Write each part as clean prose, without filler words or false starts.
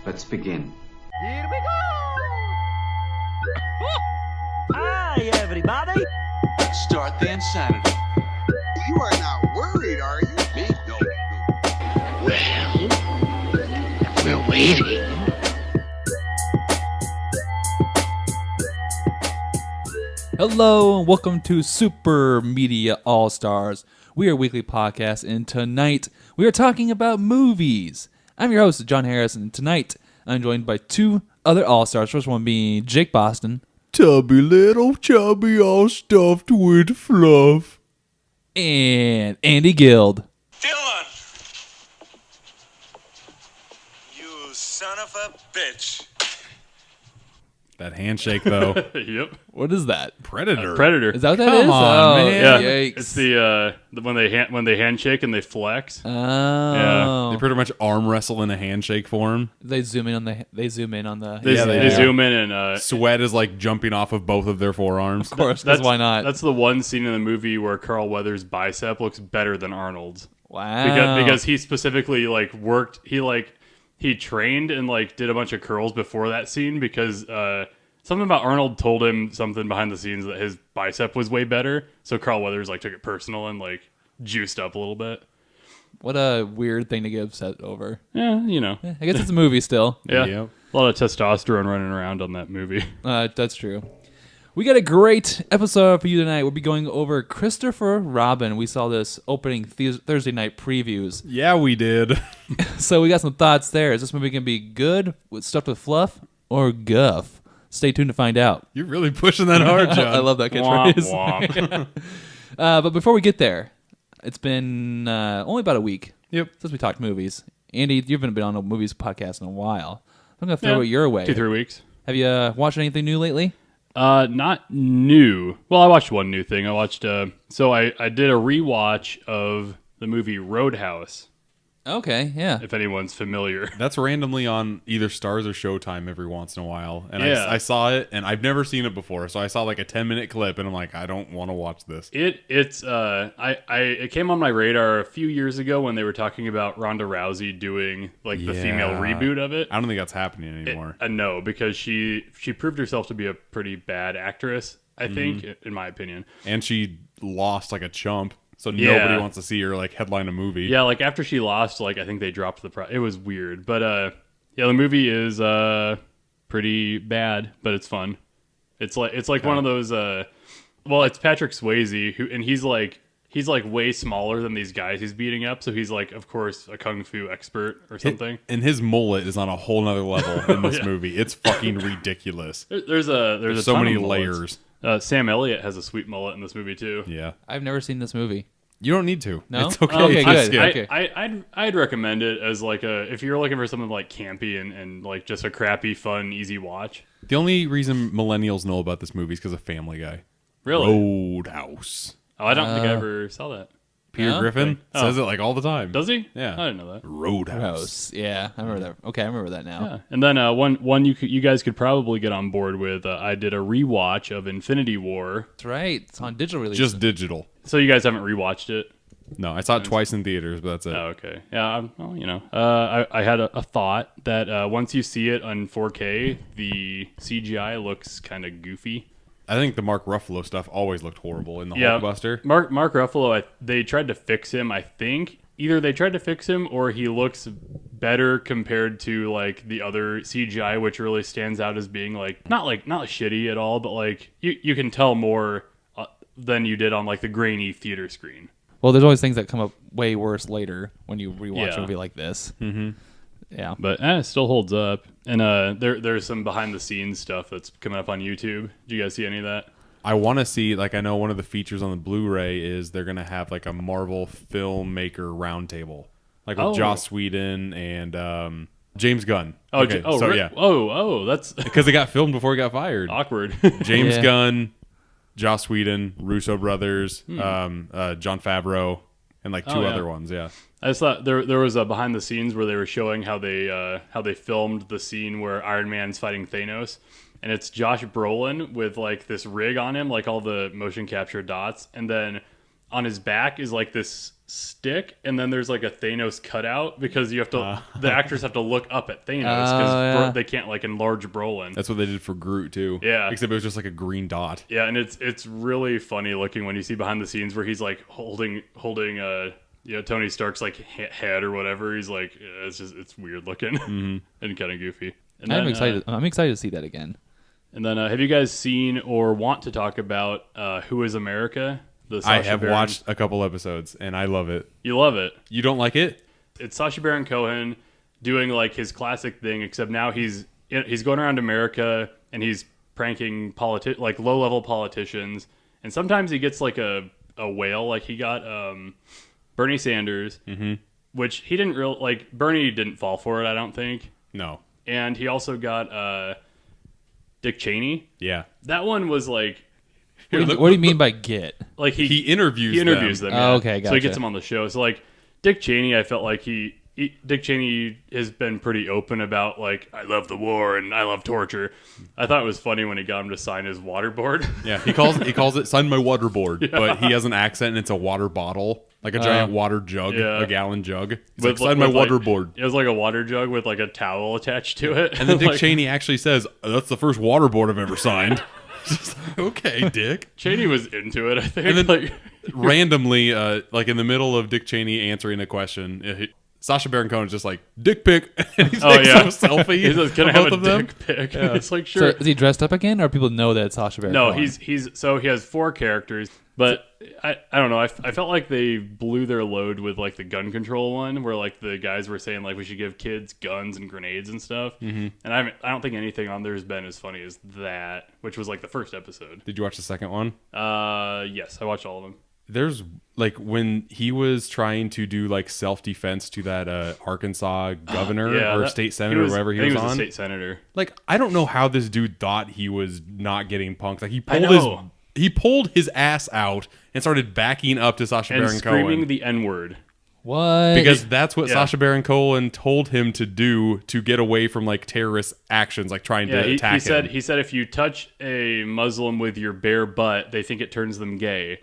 Let's begin. Here we go! Hi, everybody! Start the insanity. You are not worried, are you? Me? No. Well, we're waiting. Hello and welcome to Super Media All-Stars. We are a weekly podcast, and tonight we are talking about movies. I'm your host, John Harris, and tonight I'm joined by two other All-Stars. First one being Jake Boston. Tubby little chubby all stuffed with fluff. And Andy Guild. Dylan! You son of a bitch. That handshake, though. Yep. What is that? Predator. Predator. Is that what that Come is? on, man. Yeah. Yikes. It's the when they handshake and they flex. Oh. They pretty much arm wrestle in a handshake form. They zoom in on the. They do. zoom in and Sweat is like jumping off of both of their forearms. Of course, because why not? That's the one scene in the movie where Carl Weathers' bicep looks better than Arnold's. Wow. Because he specifically worked. He trained and did a bunch of curls before that scene because something about Arnold told him something behind the scenes that his bicep was way better. So Carl Weathers took it personal and juiced up a little bit. What a weird thing to get upset over. Yeah, I guess it's a movie still. Yeah. Yep. A lot of testosterone running around on that movie. That's true. We got a great episode for you tonight. We'll be going over Christopher Robin. We saw this opening Thursday night previews. Yeah, we did. So we got some thoughts there. Is this movie going to be good, stuffed with fluff, or guff? Stay tuned to find out. You're really pushing that hard, John. I love that Womp, catchphrase. womp. But before we get there, it's been only about a week Yep. since we talked movies. Andy, you haven't been on a movies podcast in a while. I'm going to throw it your way. 2-3 weeks. Have you watched anything new lately? Not new. Well, I watched one new thing. I watched, I did a rewatch of the movie Roadhouse, Okay, yeah. if anyone's familiar. That's randomly on either Stars or Showtime every once in a while. And Yeah. I saw it, and I've never seen it before. So I saw a 10-minute clip, and I'm like, I don't want to watch this. It came on my radar a few years ago when they were talking about Ronda Rousey doing the female reboot of it. I don't think that's happening anymore. No, because she proved herself to be a pretty bad actress, I think, in my opinion. And she lost like a chump. So Yeah. nobody wants to see her headline a movie. Yeah, after she lost, I think they dropped the price. It was weird, but the movie is pretty bad, but it's fun. It's one of those. It's Patrick Swayze he's way smaller than these guys he's beating up, so he's of course a kung fu expert or something. And his mullet is on a whole nother level in this movie. It's fucking ridiculous. There's so ton many of mullets. layers. Sam Elliott has a sweet mullet in this movie too. Yeah. I've never seen this movie. You don't need to. No? It's okay. Okay, if you good. skip. Okay. I'd recommend it as if you're looking for something campy and just a crappy, fun, easy watch. The only reason millennials know about this movie is because of Family Guy. Really? Roadhouse. Oh, I don't think I ever saw that. Peter No? Griffin Oh. says it all the time. Does he? Yeah. I didn't know that. Roadhouse. Gross. Yeah, I remember that. Okay, I remember that now. Yeah. And then one you guys could probably get on board with. I did a rewatch of Infinity War. That's right. It's on digital release. Just digital. So you guys haven't rewatched it? No, I saw it twice in theaters, but that's it. Oh, okay. Yeah. I had a thought that once you see it on 4K, the CGI looks kind of goofy. I think the Mark Ruffalo stuff always looked horrible in the Yeah, Hulkbuster. Mark Ruffalo, they tried to fix him. I think either they tried to fix him or he looks better compared to the other CGI, which really stands out as being not shitty at all, but you can tell more than you did on the grainy theater screen. Well, there's always things that come up way worse later when you rewatch Yeah. a movie like this. Mm-hmm. Yeah. But it still holds up. And there's some behind the scenes stuff that's coming up on YouTube. Did you guys see any of that? I want to see, I know one of the features on the Blu-ray is they're going to have a Marvel filmmaker roundtable. With Joss Whedon and James Gunn. Yeah. That's Because it got filmed before he got fired. awkward. James Yeah. Gunn, Joss Whedon, Russo brothers, John Favreau, and two other ones. Yeah. I just thought there was a behind the scenes where they were showing how they filmed the scene where Iron Man's fighting Thanos, and it's Josh Brolin with this rig on him, all the motion capture dots, and then on his back is like this stick, and then there's like a Thanos cutout because you have to the actors have to look up at Thanos because they can't like enlarge Brolin. That's what they did for Groot too. Yeah, except it was just like a green dot. Yeah, and it's really funny looking when you see behind the scenes where he's like holding Tony Stark's like head or whatever. He's like, it's weird looking and kind of goofy. And I'm excited. I'm excited to see that again. And then, have you guys seen or want to talk about Who Is America? I have watched a couple episodes, and I love it. You love it? You don't like it? It's Sacha Baron Cohen doing like his classic thing, except now he's going around America and he's pranking like low-level politicians. And sometimes he gets like a whale, like he got Bernie Sanders, which he didn't like. Bernie didn't fall for it, I don't think. No. And he also got Dick Cheney. Yeah. That one was like... What do you mean by get? Like he interviews them. Yeah. Oh, okay, gotcha. So he gets them on the show. So like Dick Cheney, I felt like Dick Cheney has been pretty open about like, I love the war and I love torture. I thought it was funny when he got him to sign his waterboard. Yeah, he calls it sign my waterboard, but he has an accent and it's a water bottle, like a giant water jug, a gallon jug. He's like, sign my waterboard. It was like a water jug with like a towel attached to it. And then Dick Cheney actually says, that's the first waterboard I've ever signed. Just like, okay, Dick. Cheney was into it, I think. And then randomly, like in the middle of Dick Cheney answering a question, Sacha Baron Cohen is just like, dick pic. And he takes a selfie. He says, can I have a dick pic? Yeah. It's like, sure. So is he dressed up again, or people know that it's Sacha Baron Cohen? No, so he has 4 characters, but I don't know. I felt like they blew their load with like the gun control one, where like the guys were saying like we should give kids guns and grenades and stuff. And I don't think anything on there has been as funny as that, which was like the first episode. Did you watch the second one? Yes, I watched all of them. There's like when he was trying to do like self-defense to that Arkansas governor or state senator or whatever he was on. A state senator. Like, I don't know how this dude thought he was not getting punked. Like he pulled his ass out and started backing up to Sacha Baron Cohen. And screaming the N-word. What? Because that's what Sacha Baron Cohen told him to do to get away from like terrorist actions, like trying to attack him. He said if you touch a Muslim with your bare butt, they think it turns them gay.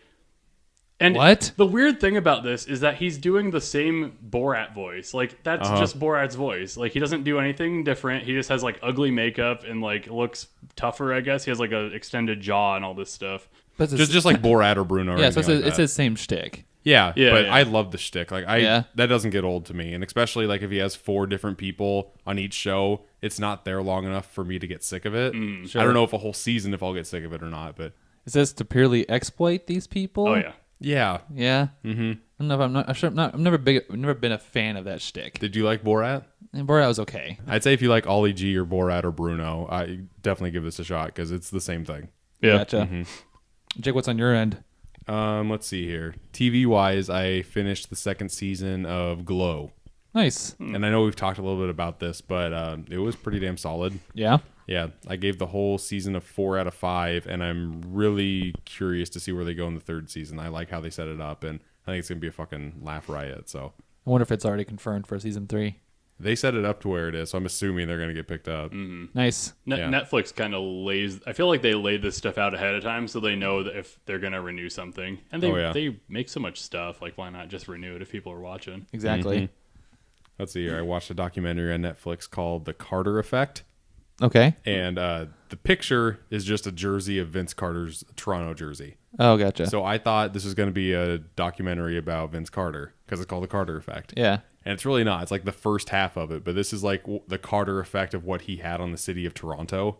And what? The weird thing about this is that he's doing the same Borat voice. Like, that's just Borat's voice. Like, he doesn't do anything different. He just has, like, ugly makeup and, like, looks tougher, I guess. He has, like, an extended jaw and all this stuff. But just like Borat or Bruno. Yeah, so it's his same shtick. Yeah, but I love the shtick. Like, that doesn't get old to me. And especially, like, if he has 4 different people on each show, it's not there long enough for me to get sick of it. Sure. I don't know if a whole season, if I'll get sick of it or not, but... Is this to purely exploit these people? Oh, yeah. Yeah. Yeah. I don't know if I've never been a fan of that shtick. Did you like Borat? And Borat was okay. I'd say if you like Ollie G or Borat or Bruno, I definitely give this a shot because it's the same thing. Yeah. Gotcha. Jake, what's on your end? Let's see here. TV wise, I finished the 2nd season of Glow. Nice. And I know we've talked a little bit about this, but it was pretty damn solid. Yeah. Yeah, I gave the whole season a 4 out of 5, and I'm really curious to see where they go in the 3rd season. I like how they set it up, and I think it's going to be a fucking laugh riot. So I wonder if it's already confirmed for season 3. They set it up to where it is, so I'm assuming they're going to get picked up. Nice. Netflix kind of lays... I feel like they lay this stuff out ahead of time so they know that if they're going to renew something. And they make so much stuff. Like, why not just renew it if people are watching? Exactly. Let's see here. I watched a documentary on Netflix called The Carter Effect. Okay. And the picture is just a jersey of Vince Carter's Toronto jersey. Oh, gotcha. So I thought this was going to be a documentary about Vince Carter because it's called The Carter Effect. Yeah. And it's really not. It's like the first half of it, but this is like the Carter effect of what he had on the city of Toronto.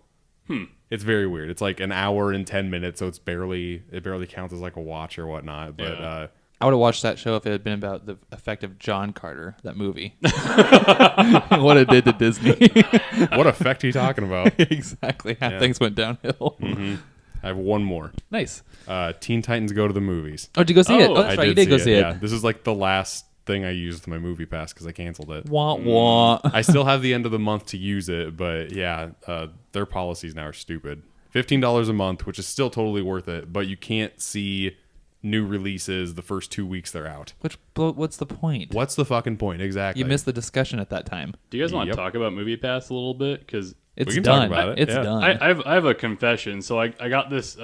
It's very weird. It's like an hour and 10 minutes, so it barely counts as like a watch or whatnot. But I would have watched that show if it had been about the effect of John Carter, that movie. What it did to Disney. What effect are you talking about? Exactly. How things went downhill. I have one more. Nice. Teen Titans Go to the Movies. Oh, did you go see it? Oh, that's right. You did go see it. Yeah, this is like the last thing I used with my movie pass because I canceled it. Wah, wah. I still have the end of the month to use it, but yeah, their policies now are stupid. $15 a month, which is still totally worth it, but you can't see new releases the first 2 weeks they're out. What's the point? What's the fucking point? Exactly. You missed the discussion at that time. Do you guys want to talk about Movie Pass a little bit? Because it's we can done. talk about it. It's Yeah. done. I have a confession. So I got this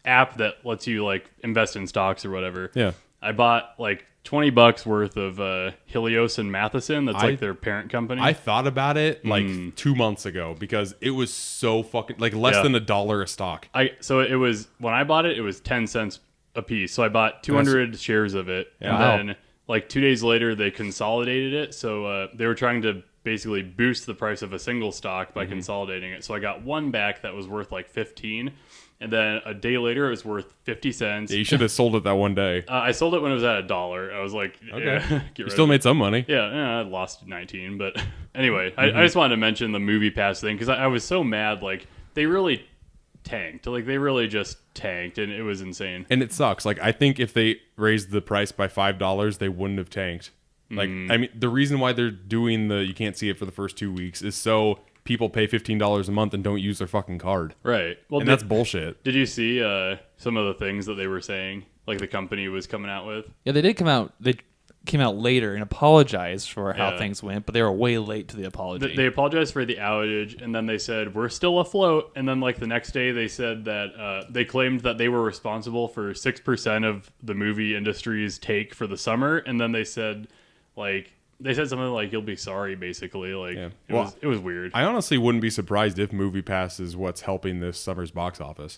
app that lets you like invest in stocks or whatever. Yeah. I bought like $20 worth of Helios and Matheson. That's like their parent company. I thought about it like 2 months ago because it was so fucking like less than $1 a stock. So it was when I bought it, it was 10 cents a piece. So I bought 200 shares of it, and then like 2 days later they consolidated it. So they were trying to basically boost the price of a single stock by consolidating it. So I got one back that was worth like 15. And then a day later, it was worth 50 cents. Yeah, you should have sold it that one day. I sold it when it was at $1. I was like, okay. You still made some money. Yeah, I lost 19. But anyway, I just wanted to mention the movie pass thing because I was so mad. Like, they really tanked. Like, they really just tanked, and it was insane. And it sucks. Like, I think if they raised the price by $5, they wouldn't have tanked. Like, I mean, the reason why they're doing you can't see it for the first 2 weeks is so people pay $15 a month and don't use their fucking card. Right. Well, and that's bullshit. Did you see some of the things that they were saying, like the company was coming out with? Yeah, they did come out. They came out later and apologized for how things went, but they were way late to the apology. They apologized for the outage, and then they said, we're still afloat. And then like the next day, they said that they claimed that they were responsible for 6% of the movie industry's take for the summer. And then they said, like... They said something like, you'll be sorry, basically. Like, it was weird. I honestly wouldn't be surprised if MoviePass is what's helping this summer's box office.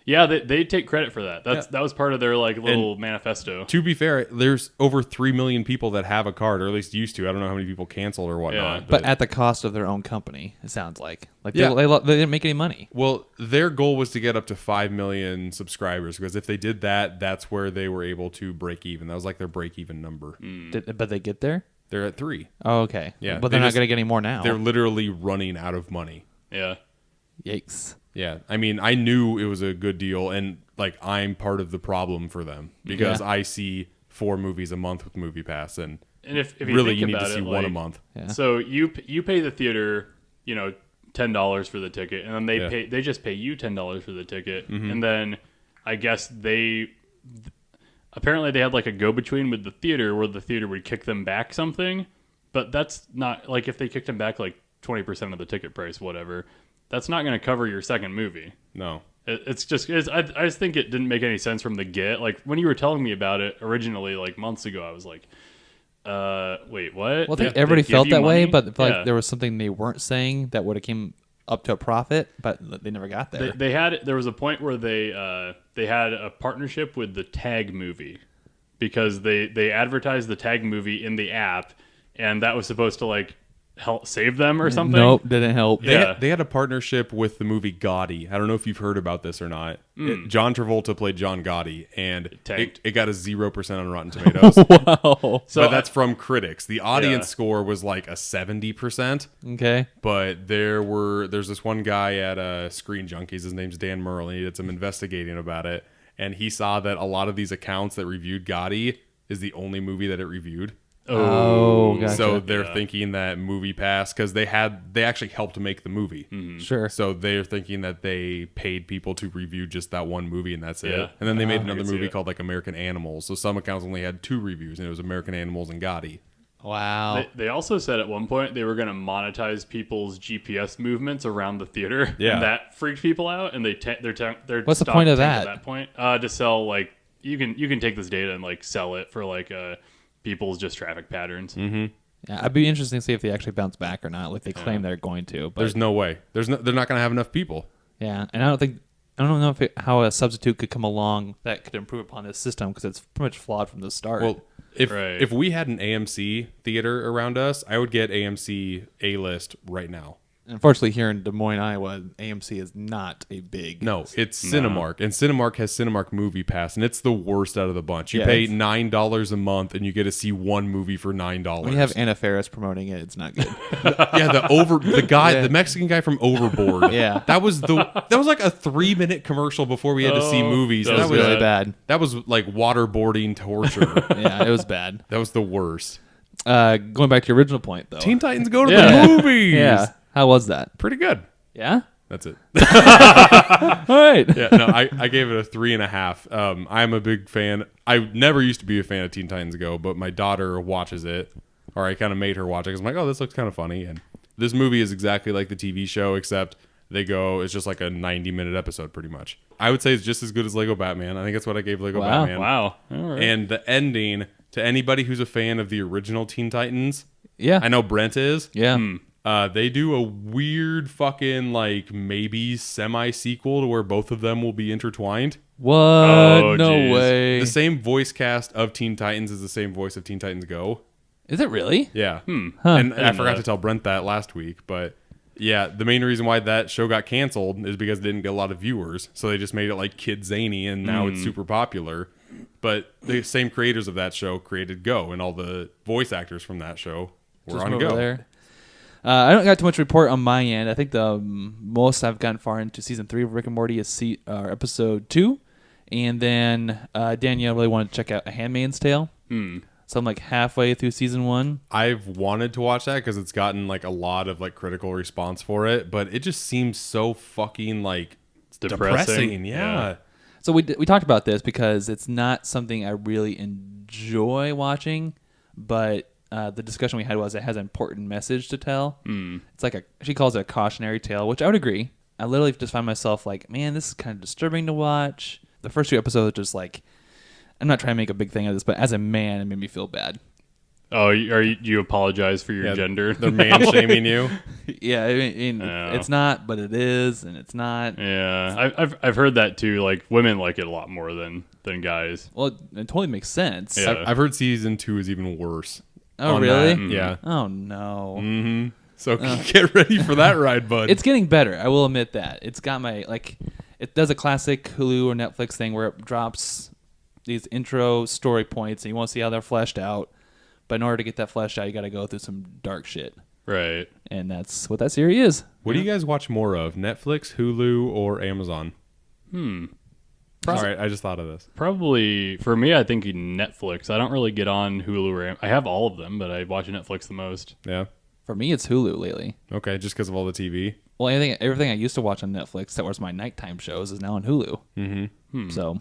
Yeah, they take credit for that. That was part of their like little manifesto. To be fair, there's over 3 million people that have a card, or at least used to. I don't know how many people canceled or whatnot. Yeah. But at the cost of their own company, it sounds like. Like they didn't make any money. Well, their goal was to get up to 5 million subscribers, because if they did that, that's where they were able to break even. That was like their break-even number. But they get there? They're at 3. Oh, okay. Yeah, but they're not going to get any more now. They're literally running out of money. Yeah. Yikes. Yeah. I mean, I knew it was a good deal, and like I'm part of the problem for them because I see 4 movies a month with MoviePass, and if you really think you need about to see it, one a like, month. Yeah. So you pay the theater, $10 for the ticket, and then they just pay you $10 for the ticket, and then I guess apparently they had like a go-between with the theater where the theater would kick them back something, but that's not like if they kicked them back like 20% of the ticket price, whatever, that's not going to cover your second movie. No. I just think it didn't make any sense from the get. Like when you were telling me about it originally, like months ago, I was like, wait, what? Well, I think everybody felt that way, but I feel Yeah. like there was something they weren't saying that would have came up to a profit, but they never got there. There was a point where they had a partnership with the Tag movie because they advertised the Tag movie in the app, and that was supposed to like help save them or something. Nope, didn't help. They had a partnership with the movie Gotti. I don't know if you've heard about this or not. John Travolta played John Gotti, and it got a 0% on Rotten Tomatoes. Wow. But that's from critics. The audience score was like a 70%. Okay. But there's this one guy at Screen Junkies. His name's Dan Merle, and he did some investigating about it. And he saw that a lot of these accounts that reviewed Gotti is the only movie that it reviewed. Oh, gotcha. So they're thinking that MoviePass, because they actually helped make the movie. Sure. So they're thinking that they paid people to review just that one movie, and that's it. Yeah. And then they made I another can see movie it. called like American Animals. So some accounts only had 2 reviews, and it was American Animals and Gotti. Wow. They also said at one point they were going to monetize people's GPS movements around the theater. Yeah. And that freaked people out, and their What's the stock point of tanked that? At that point, to sell like you can take this data and like sell it for like people's just traffic patterns. Mm-hmm. Yeah, I'd be interested to see if they actually bounce back or not, like they claim they're going to. But There's no way. They're not going to have enough people. yeah, and I don't know how a substitute could come along that could improve upon this system because it's pretty much flawed from the start. Well, if we had an AMC theater around us, I would get AMC A-list right now. Unfortunately, here in Des Moines, Iowa, AMC is not a big. No, it's Cinemark, and Cinemark has Cinemark Movie Pass, and it's the worst out of the bunch. You pay $9 a month, and you get to see one movie for $9. When you have Anna Faris promoting it, it's not good. Yeah, the Mexican guy from Overboard. Yeah. that was like a 3-minute commercial before we had to see movies. that That was really bad. That was like waterboarding torture. Yeah, it was bad. That was the worst. Going back to your original point, though. Teen Titans Go to the Movies. Yeah. How was that? Pretty good. Yeah? That's it. All right. Yeah, no, I gave it a 3.5. I'm a big fan. I never used to be a fan of Teen Titans Go, but my daughter watches it, or I kind of made her watch it because I'm like, oh, this looks kind of funny. And this movie is exactly like the TV show, except they go. It's just like a 90-minute episode, pretty much. I would say it's just as good as Lego Batman. I think that's what I gave Lego Batman. Wow. All right. And the ending, to anybody who's a fan of the original Teen Titans, Yeah. I know Brent is. Yeah. They do a weird fucking like maybe semi-sequel to where both of them will be intertwined. What? Oh, No geez. way. The same voice cast of Teen Titans is the same voice of Teen Titans Go. Is it really? Yeah. Huh. And I I didn't forgot know to tell Brent that last week, but yeah, the main reason why that show got canceled is because it didn't get a lot of viewers. So they just made it like kid zany, and now it's super popular. But the same creators of that show created Go, and all the voice actors from that show were Just on over Go. there. I don't got too much report on my end. I think the most I've gotten far into season 3 of Rick and Morty is episode 2. And then Danielle really wanted to check out A Handmaid's Tale. So I'm like halfway through season 1. I've wanted to watch that because it's gotten like a lot of like critical response for it, but it just seems so fucking like depressing. Yeah. So we talked about this because it's not something I really enjoy watching, but the discussion we had was it has an important message to tell. It's like she calls it a cautionary tale, which I would agree. I literally just find myself like, man, this is kind of disturbing to watch. The first 2 episodes are just like, I'm not trying to make a big thing of this, but as a man, it made me feel bad. Oh, you apologize for your gender? They're man shaming you. Yeah, I mean, it's not, but it is, and it's not. Yeah, I've heard that too. Like women like it a lot more than guys. Well, it totally makes sense. Yeah. I've heard season 2 is even worse. Oh, on really? that. Yeah. Oh, no. Mm-hmm. So get ready for that ride, bud. It's getting better. I will admit that. It's got my, like, it does a classic Hulu or Netflix thing where it drops these intro story points and you want to see how they're fleshed out. But in order to get that fleshed out, you got to go through some dark shit. Right. And that's what that series is. What do you guys watch more of? Netflix, Hulu, or Amazon? Sorry, I just thought of this. Probably for me, I think Netflix. I don't really get on Hulu or I have all of them, but I watch Netflix the most. Yeah. For me, it's Hulu lately. Okay, just because of all the TV. Well, everything I used to watch on Netflix that was my nighttime shows is now on Hulu. Mm-hmm. So,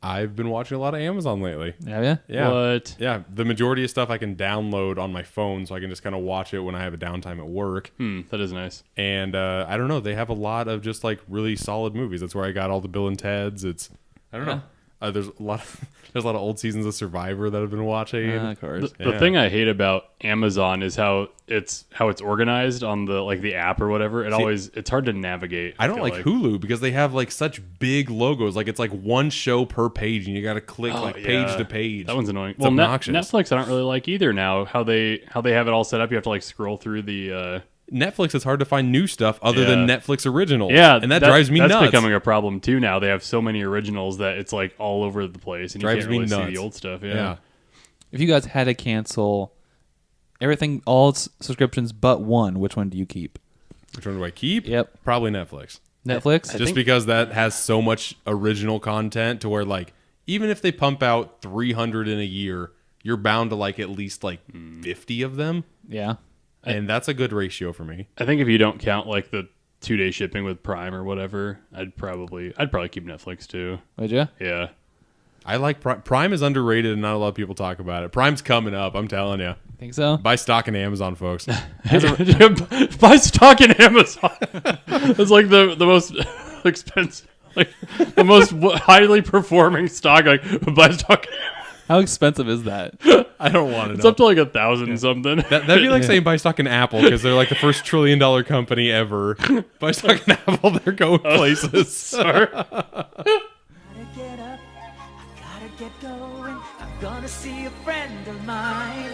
I've been watching a lot of Amazon lately. have you? Yeah. What? Yeah, the majority of stuff I can download on my phone, so I can just kind of watch it when I have a downtime at work. That is nice. And I don't know, they have a lot of just like really solid movies. That's where I got all the Bill and Ted's. I don't know. There's a lot of old seasons of Survivor that I've been watching. Of course. The thing I hate about Amazon is how it's organized on the app or whatever. It's hard to navigate. I don't like Hulu because they have like such big logos. Like it's like one show per page, and you got to click page to page. That one's annoying. It's obnoxious. Netflix I don't really like either now. How they have it all set up. You have to like scroll through the. Netflix, it's hard to find new stuff other than Netflix originals. Yeah, and that drives me nuts. That's becoming a problem too now. They have so many originals that it's like all over the place, and you can't really see the old stuff. Yeah. If you guys had to cancel everything, all subscriptions but one, which one do you keep? Which one do I keep? Yep. Probably Netflix. Netflix? Just because that has so much original content to where like even if they pump out 300 in a year, you're bound to like at least like 50 of them. Yeah. And that's a good ratio for me. I think if you don't count like the 2-day shipping with Prime or whatever, I'd probably keep Netflix too. Would you? Yeah. I like Prime. Prime is underrated and not a lot of people talk about it. Prime's coming up, I'm telling you. Think so? Buy stock in Amazon, folks. Buy stock in Amazon. It's like the most expensive, like the most highly performing stock. Like buy stock. How expensive is that? I don't want to know. It's up to like 1,000 something. That'd be like saying buy stock in Apple because they're like the first $1 trillion company ever. Buy stock in Apple, they're going places. Sorry. Gotta get up, I gotta get going. I'm gonna see a friend of mine.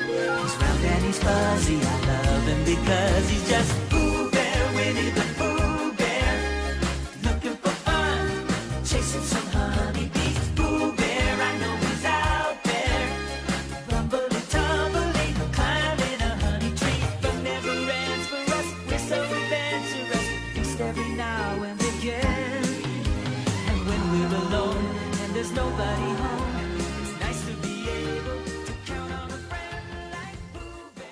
He's round and he's fuzzy, I love him because he's just Pooh Bear, Winnie the Pooh Bear. Looking for fun, chasing some honeybees. Pooh Bear, I know he's out there. Rumbly, tumbly, climbing a honey tree. But never ends for us, we're so adventurous. Feast every now and again. And when we're alone and there's nobody home, it's nice to be able to count on a friend like Pooh Bear.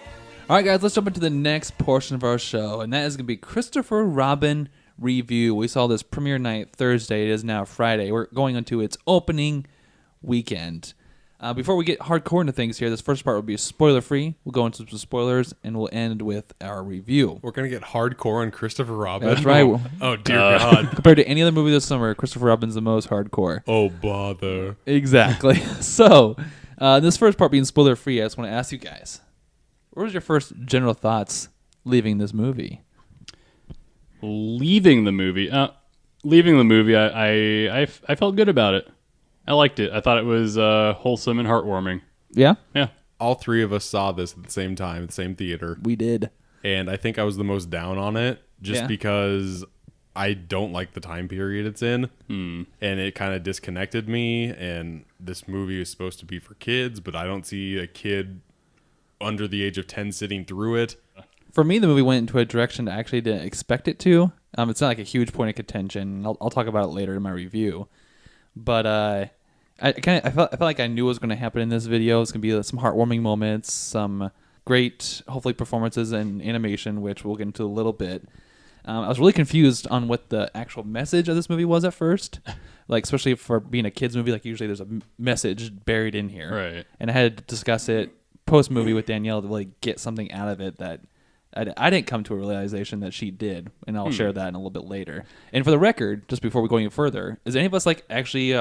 All right, guys, let's jump into the next portion of our show, and that is going to be Christopher Robin review. We saw this premiere night Thursday. It is now Friday. We're going into its opening weekend. Before we get hardcore into things here, this first part will be spoiler-free. We'll go into some spoilers, and we'll end with our review. We're going to get hardcore on Christopher Robin. That's right. Oh, dear God. Compared to any other movie this summer, Christopher Robin's the most hardcore. Oh, bother. Exactly. So, this first part being spoiler-free, I just want to ask you guys, what was your first general thoughts leaving this movie? Leaving the movie, I felt good about it. I liked it. I thought it was wholesome and heartwarming. Yeah? Yeah. All three of us saw this at the same time, at the same theater. We did. And I think I was the most down on it just because I don't like the time period it's in. And it kind of disconnected me. And this movie is supposed to be for kids, but I don't see a kid under the age of 10 sitting through it. For me, the movie went into a direction I actually didn't expect it to. It's not like a huge point of contention. I'll talk about it later in my review. But I felt like I knew what was going to happen in this video. It's going to be some heartwarming moments, some great, hopefully, performances and animation, which we'll get into a little bit. I was really confused on what the actual message of this movie was at first. Like, especially for being a kid's movie, like usually there's a message buried in here. Right. And I had to discuss it post-movie with Danielle to really get something out of it that I didn't come to a realization that she did, and I'll share that in a little bit later. And for the record, just before we go any further, is any of us like actually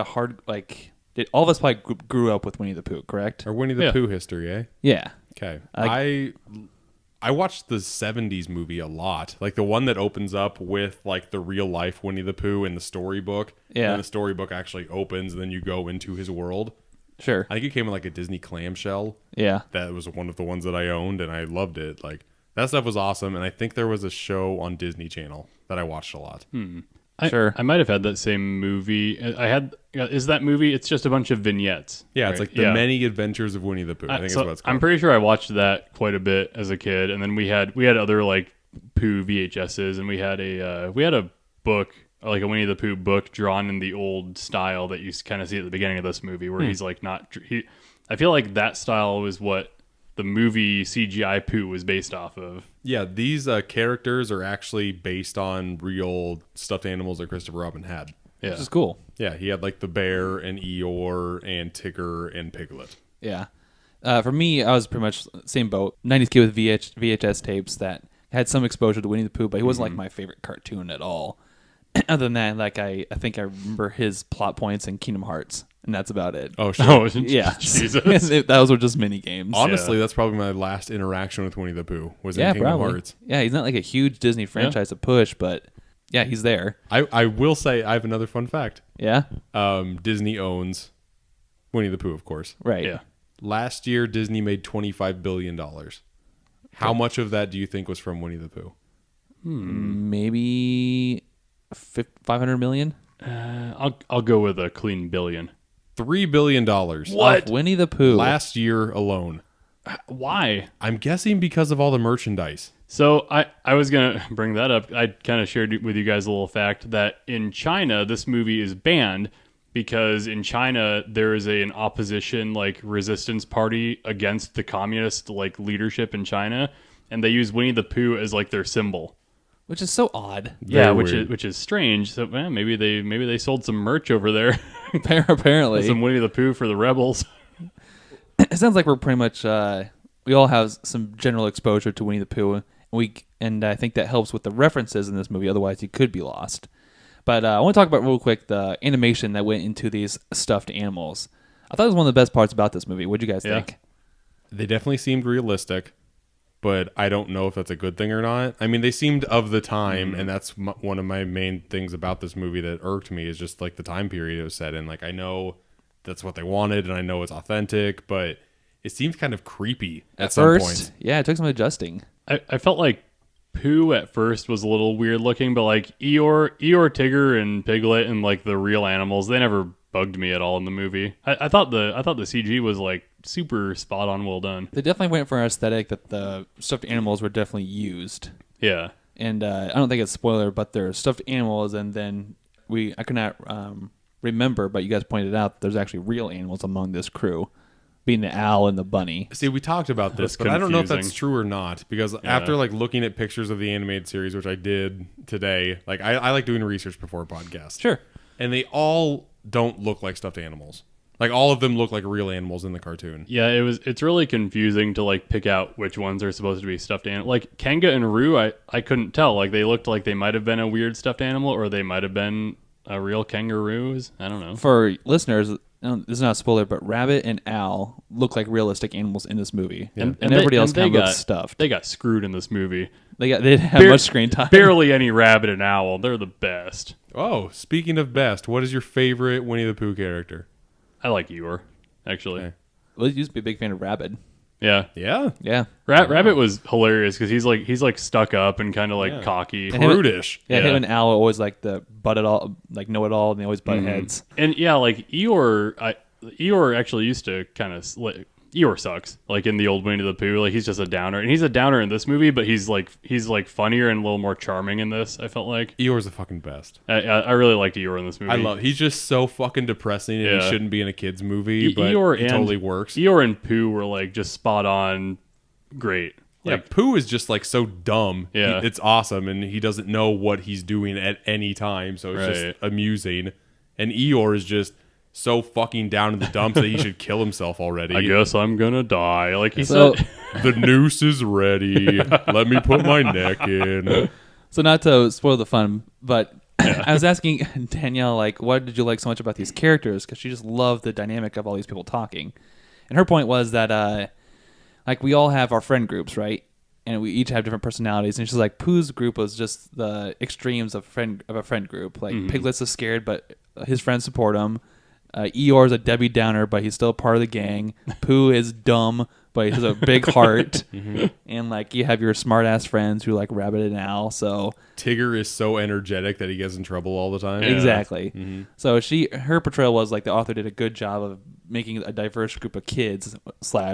did all of us probably grew up with Winnie the Pooh, correct? Or Winnie the Pooh history, eh? Yeah. Okay. I watched the 70s movie a lot. Like the one that opens up with like the real life Winnie the Pooh in the storybook. Yeah. And the storybook actually opens and then you go into his world. Sure. I think it came in like a Disney clamshell. Yeah. That was one of the ones that I owned and I loved it. Like that stuff was awesome. And I think there was a show on Disney Channel that I watched a lot. Sure. I might have had that same movie. Is that movie? It's just a bunch of vignettes. Yeah, right? it's like the Many Adventures of Winnie the Pooh. I think so is what it's called. I'm pretty sure I watched that quite a bit as a kid, and then we had other like Pooh VHSs, and we had a book, like a Winnie the Pooh book drawn in the old style that you kind of see at the beginning of this movie, where he's like I feel like that style was what the movie CGI Pooh was based off of. Yeah, these characters are actually based on real stuffed animals that Christopher Robin had. Yeah. Which is cool. Yeah, he had like the bear and Eeyore and Tigger and Piglet. Yeah. For me, I was pretty much same boat. 90s kid with VHS tapes that had some exposure to Winnie the Pooh, but he wasn't like my favorite cartoon at all. Other than that, like I think I remember his plot points in Kingdom Hearts, and that's about it. Oh, sure. Oh, Yeah. Jesus. Those were just mini games. Honestly, that's probably my last interaction with Winnie the Pooh was in Kingdom Hearts. Yeah, he's not like a huge Disney franchise to push, but yeah, he's there. I will say I have another fun fact. Yeah? Disney owns Winnie the Pooh, of course. Right. Yeah. Last year, Disney made $25 billion. How much of that do you think was from Winnie the Pooh? Maybe 500 million? I'll go with a clean billion. $3 billion. What? Winnie the Pooh. Last year alone. Why? I'm guessing because of all the merchandise. So I was going to bring that up. I kind of shared with you guys a little fact that in China, this movie is banned because in China, there is an opposition, like resistance party against the communist like leadership in China. And they use Winnie the Pooh as like their symbol. Which is so odd. Yeah, Very weird. which is strange. So maybe they sold some merch over there. Apparently. Some Winnie the Pooh for the rebels. It sounds like we're pretty much, we all have some general exposure to Winnie the Pooh. And I think that helps with the references in this movie. Otherwise, you could be lost. But I want to talk about real quick the animation that went into these stuffed animals. I thought it was one of the best parts about this movie. What did you guys think? They definitely seemed realistic, but I don't know if that's a good thing or not. I mean, they seemed of the time, and that's one of my main things about this movie that irked me is just like the time period it was set in. Like, I know that's what they wanted, and I know it's authentic, but it seems kind of creepy at some point. Yeah, it took some adjusting. I felt like Pooh at first was a little weird looking, but like Eeyore, Tigger, and Piglet, and like the real animals, they never bugged me at all in the movie. I thought the CG was like super spot on, well done. They definitely went for an aesthetic that the stuffed animals were definitely used. Yeah, And I don't think it's a spoiler, but they're stuffed animals, and then I could not remember, but you guys pointed out there's actually real animals among this crew, being the owl and the bunny. See, we talked about this, That's but I don't know if confusing. that's true or not, because after like looking at pictures of the animated series, which I did today, like I like doing research before a podcast. Sure. And they all don't look like stuffed animals. Like all of them look like real animals in the cartoon. Yeah, it's really confusing to like pick out which ones are supposed to be stuffed animals. Like Kanga and Roo, I couldn't tell. Like they looked like they might have been a weird stuffed animal, or they might have been a real kangaroos. I don't know. For listeners, this is not a spoiler, but Rabbit and Owl look like realistic animals in this movie, and everybody else kind of looks stuffed. They got screwed in this movie. They didn't have much screen time. Barely any Rabbit and Owl. They're the best. Oh, speaking of best, what is your favorite Winnie the Pooh character? I like Eeyore, actually. Okay. Well, you used to be a big fan of Rabbit. Yeah. Yeah. Rabbit was hilarious because he's like stuck up and kind of like cocky. Prudish. Yeah, him and Owl are always like the butt it all, like know it all, and they always butt heads. And yeah, like Eeyore actually used to kind of Eeyore sucks. Like in the old Winnie the Pooh, like he's just a downer, and he's a downer in this movie, but he's like funnier and a little more charming in this. I felt like Eeyore's the fucking best. I really liked Eeyore in this movie. He's just so fucking depressing, and he shouldn't be in a kids movie, but Eeyore it totally works. Eeyore and Pooh were like just spot on, great. Like Pooh is just like so dumb. Yeah, it's awesome, and he doesn't know what he's doing at any time, so it's just amusing. And Eeyore is just so fucking down in the dumps that he should kill himself already. I guess I'm gonna die. Like he said, the noose is ready. Let me put my neck in. So not to spoil the fun, but I was asking Danielle, like, what did you like so much about these characters? Because she just loved the dynamic of all these people talking. And her point was that, like, we all have our friend groups, right? And we each have different personalities. And she's like, Pooh's group was just the extremes of a friend group. Like, Piglet's is scared, but his friends support him. Eeyore's a Debbie Downer, but he's still part of the gang. Pooh is dumb, but he has a big heart. And like you have your smart ass friends who like Rabbit and Owl. So Tigger is so energetic that he gets in trouble all the time. Exactly. So her portrayal was like the author did a good job of making a diverse group of kids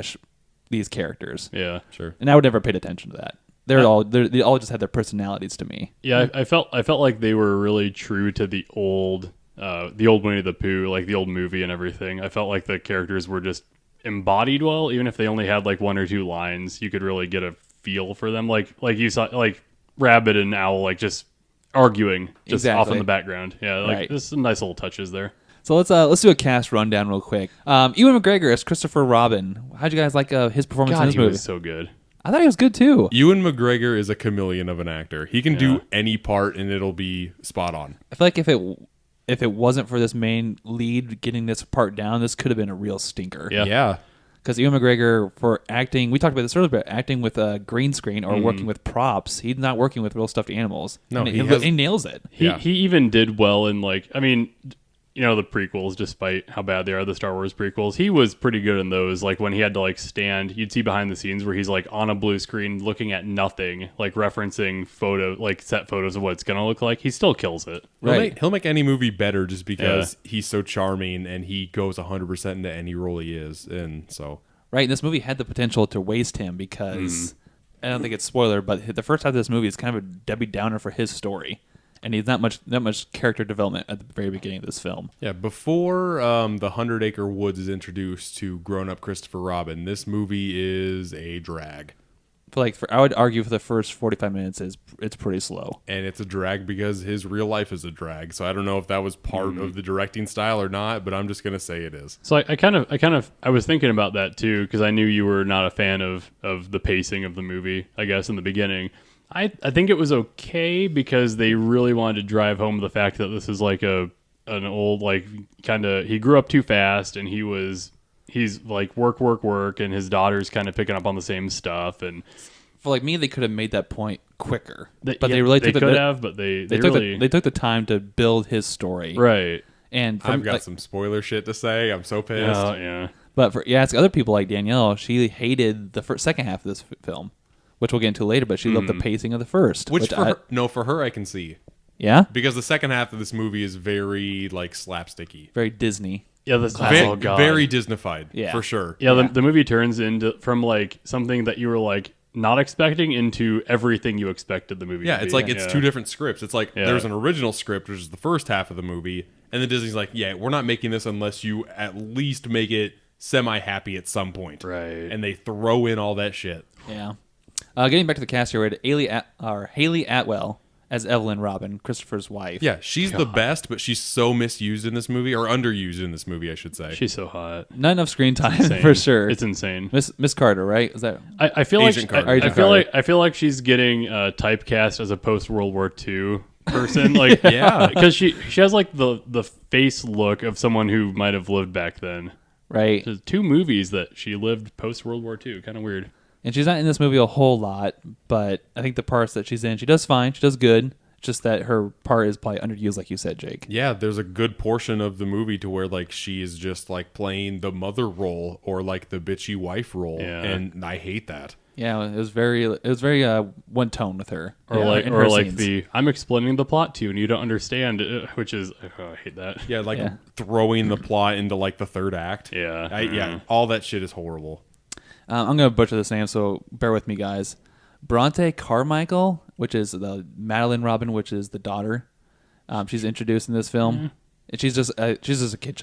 / these characters. Yeah, sure. And I would never paid attention to that. They all just had their personalities to me. Yeah, I felt like they were really true to the old Winnie the Pooh, like the old movie and everything. I felt like the characters were just embodied well, even if they only had like one or two lines. You could really get a feel for them. Like you saw like Rabbit and Owl like just arguing just off in the background. Yeah, like there's some nice little touches there. So let's do a cast rundown real quick. Ewan McGregor as Christopher Robin. How'd you guys like his performance in this movie? He was so good. I thought he was good too. Ewan McGregor is a chameleon of an actor. He can do any part and it'll be spot on. I feel like if it wasn't for this main lead getting this part down, this could have been a real stinker. Yeah. Because Ewan McGregor, for acting, we talked about this earlier, but acting with a green screen or working with props, he's not working with real stuffed animals. No, and he nails it. He even did well in like, I mean, you know, the prequels, despite how bad they are, the Star Wars prequels, he was pretty good in those. Like when he had to like stand, you'd see behind the scenes where he's like on a blue screen looking at nothing, like referencing set photos of what it's going to look like. He still kills it. He'll make any movie better just because he's so charming and he goes 100% into any role he is. And so. Right. This movie had the potential to waste him because I don't think it's spoiler, but the first half of this movie is kind of a Debbie Downer for his story. And he's not much character development at the very beginning of this film. Yeah, before the 100 Acre Woods is introduced to grown-up Christopher Robin, this movie is a drag. I would argue for the first 45 minutes it's pretty slow. And it's a drag because his real life is a drag. So I don't know if that was part of the directing style or not, but I'm just gonna say it is. So I was thinking about that too because I knew you were not a fan of the pacing of the movie. I guess in the beginning. I think it was okay because they really wanted to drive home the fact that this is like an old like kind of he grew up too fast and he's like work and his daughter's kind of picking up on the same stuff and for like me they could have made that point quicker they took the time to build his story right. And I've got some spoiler shit to say. I'm so pissed. Yeah. But ask other people like Danielle, she hated the second half of this film. Which we'll get into later, but she loved the pacing of the first. For her, I can see. Yeah? Because the second half of this movie is very, like, slapsticky. Very Disney. Yeah, very Disney-fied, yeah. for sure. Yeah, the movie turns into from, like, something that you were, like, not expecting into everything you expected the movie to be. It's like it's two different scripts. It's like there's an original script, which is the first half of the movie, and then Disney's like, yeah, we're not making this unless you at least make it semi-happy at some point. Right. And they throw in all that shit. Yeah. Getting back to the cast here, we had Haley Atwell as Evelyn Robin, Christopher's wife. Yeah, she's the best, but she's so misused in this movie, or underused in this movie, I should say. She's so hot. Not enough screen time Insane. for sure. It's insane. Miss Carter, right? Is that I feel Agent like Carter. I feel like she's getting typecast as a post World War II person. Like, Yeah. because she has like the face look of someone who might have lived back then. right? There's 2 movies that she lived post World War II. Kind of weird. And she's not in this movie a whole lot, but I think the parts that she's in, she does fine. She does good. Just that her part is probably underused, like you said, Jake. Yeah, there's a good portion of the movie to where like she is just like playing the mother role or like the bitchy wife role, Yeah. and I hate that. Yeah, it was very one tone with her. Or Yeah, like in her like scenes. I'm explaining the plot to you and you don't understand, which is I hate that. Yeah, like Yeah. throwing the plot into like the third act. Yeah. Yeah, all that shit is horrible. I'm gonna butcher this name, so bear with me, guys. Bronte Carmichael, which is the Madeline Robin, which is the daughter. She's introduced in this film, and she's just a kid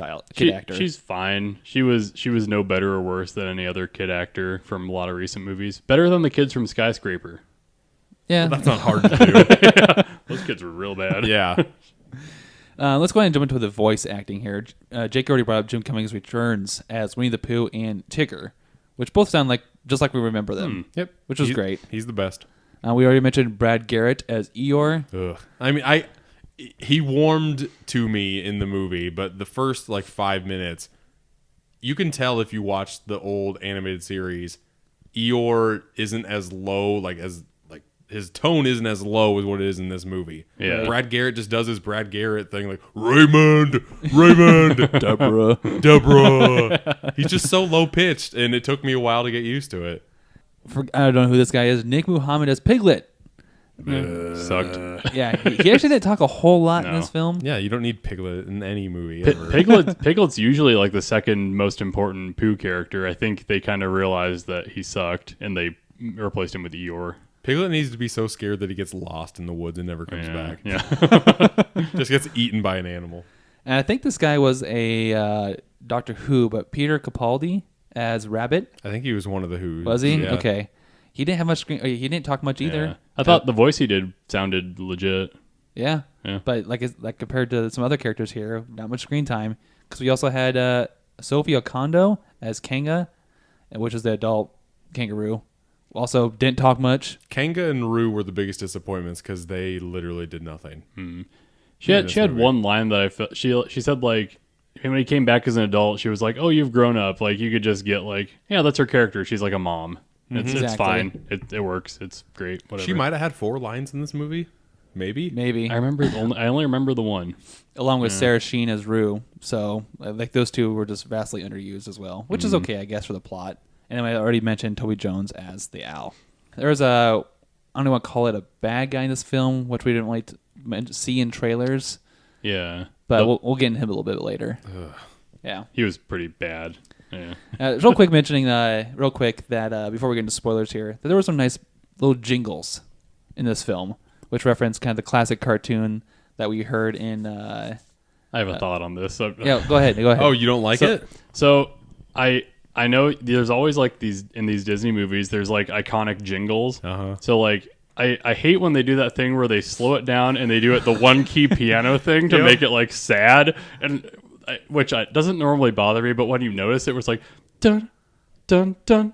actor. She's fine. She was no better or worse than any other kid actor from a lot of recent movies. Better than the kids from Skyscraper. yeah. That's not hard to do. Those kids were real bad. Yeah. Let's go ahead and jump into the voice acting here. Jake already brought up Jim Cummings returns as Winnie the Pooh and Tigger, which both sound like just like we remember them. Yep. Which was great. He's the best. We already mentioned Brad Garrett as Eeyore. Ugh. I mean, he warmed to me in the movie, but the first like 5 minutes, you can tell if you watch the old animated series, Eeyore isn't as low, like his tone isn't as low as what it is in this movie. Yeah. Brad Garrett just does his Brad Garrett thing, like Raymond, Deborah. He's just so low pitched, and it took me a while to get used to it. I don't know who this guy is. Nick Muhammad as Piglet. Sucked. Yeah, he actually didn't talk a whole lot in No. this film. Yeah, you don't need Piglet in any movie ever. Piglet's usually like the second most important Pooh character. I think they kind of realized that he sucked and they replaced him with Eeyore. Piglet needs to be so scared that he gets lost in the woods and never comes back. Yeah. Just gets eaten by an animal. And I think this guy was a Doctor Who, but Peter Capaldi as Rabbit. I think he was one of the Who's. Was he? Yeah. Okay. He didn't have much screen. He didn't talk much either. Yeah. I thought the voice he did sounded legit. Yeah. Yeah. But like compared to some other characters here, not much screen time. Because we also had Sophia Kondo as Kanga, which is the adult kangaroo. Also didn't talk much. Kanga and Roo were the biggest disappointments because they literally did nothing. She had movie. one line that I felt she said like when he came back as an adult, she was like, "Oh, you've grown up." Like you could just get like, yeah, that's her character. She's like a mom. It's Exactly. fine. It works. It's great. Whatever. She might have had 4 lines in this movie. Maybe. Maybe. I only remember the one. Along with Sarah Sheen as Rue. So like those two were just vastly underused as well, which is okay, I guess, for the plot. And then I already mentioned Toby Jones as the owl. There was I don't know what to call it, a bad guy in this film, which we didn't like to see in trailers. Yeah, But we'll get into him a little bit later. Yeah. he was pretty bad. Yeah. Real quick that before we get into spoilers here, that there were some nice little jingles in this film, which reference kind of the classic cartoon that we heard in. I have a thought on this. Yeah, go ahead. Oh, you don't like it? So I know there's always like these in these Disney movies. There's like iconic jingles. So like I hate when they do that thing where they slow it down and they do it the one key piano thing to make it like sad, and which doesn't normally bother me. But when you notice it was like dun dun dun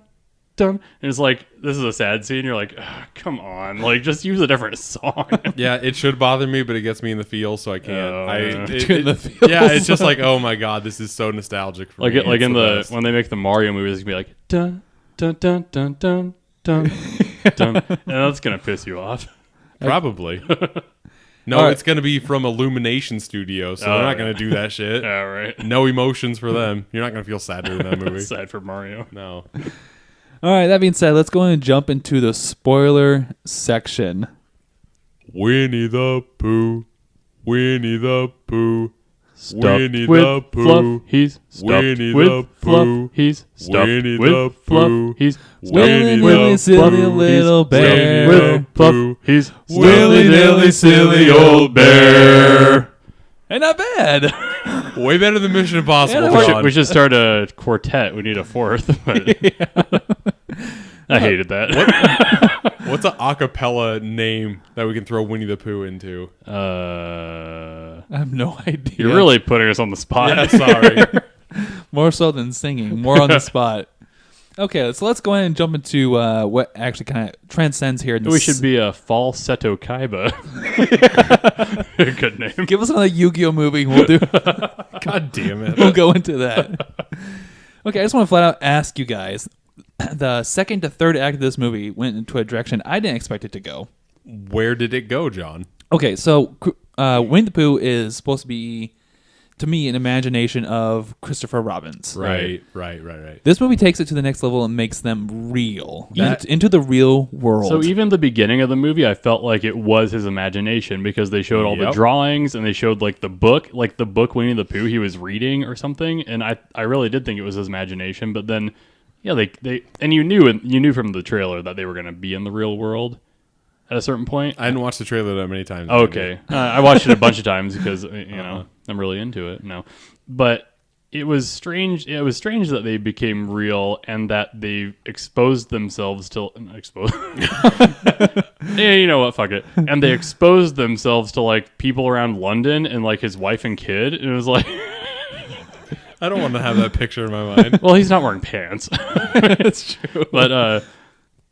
dun, and it's like this is a sad scene. You're like, come on, like just use a different song. Yeah, it should bother me, but it gets me in the feel, so I can't. Oh, In the feels. Yeah, it's just like, oh my god, this is so nostalgic for Like me. like It's in best. when they make the Mario movies, it's gonna be like dun dun dun dun dun dun dun, and that's gonna piss you off. Probably. No, All right. it's going to be from Illumination Studio, so they're not going to do that shit. Yeah, right. No emotions for them. You're not going to feel sad during that movie. Sad for Mario. No. All right, that being said, let's go ahead and jump into the spoiler section. Winnie the Pooh. Winnie the Pooh. Stuffed Winnie with the Pooh. Fluff, he's stuffed Winnie with the Fluff, Pooh. he's stuffed Winnie with the Fluff, Pooh. he's stuffed Winnie Willy the silly Pooh. little He's bear. Winnie the with Fluff, Pooh. he's Willy nilly silly old bear. Hey, not bad. Way better than Mission Impossible, Yeah, John. we should start a quartet. We need a fourth. But I hated that. What's an acapella name that we can throw Winnie the Pooh into? I have no idea. You're really putting us on the spot. Yeah, sorry. More so than singing. More on the spot. Okay, so let's go ahead and jump into what actually kind of transcends here. In this. We should be a falsetto kaiba. Good name. Give us another Yu-Gi-Oh movie. We'll do. God damn it. We'll go into that. Okay, I just want to flat out ask you guys. The second to third act of this movie went into a direction I didn't expect it to go. Where did it go, John? Okay, so Winnie the Pooh is supposed to be, to me, an imagination of Christopher Robin's. Right. This movie takes it to the next level and makes them real. Into the real world. So even the beginning of the movie, I felt like it was his imagination because they showed all the drawings and they showed like the book Winnie the Pooh he was reading or something. And I really did think it was his imagination. But then, yeah, they and you knew from the trailer that they were going to be in the real world at a certain point. I didn't watch the trailer that many times. Okay. I watched it a bunch of times because, I'm really into it now. But it was strange. It was strange that they became real and that they exposed themselves to... Yeah, you know what? Fuck it. And they exposed themselves to, like, people around London and, like, his wife and kid. And it was like... I don't want to have that picture in my mind. Well, he's not wearing pants. That's true. But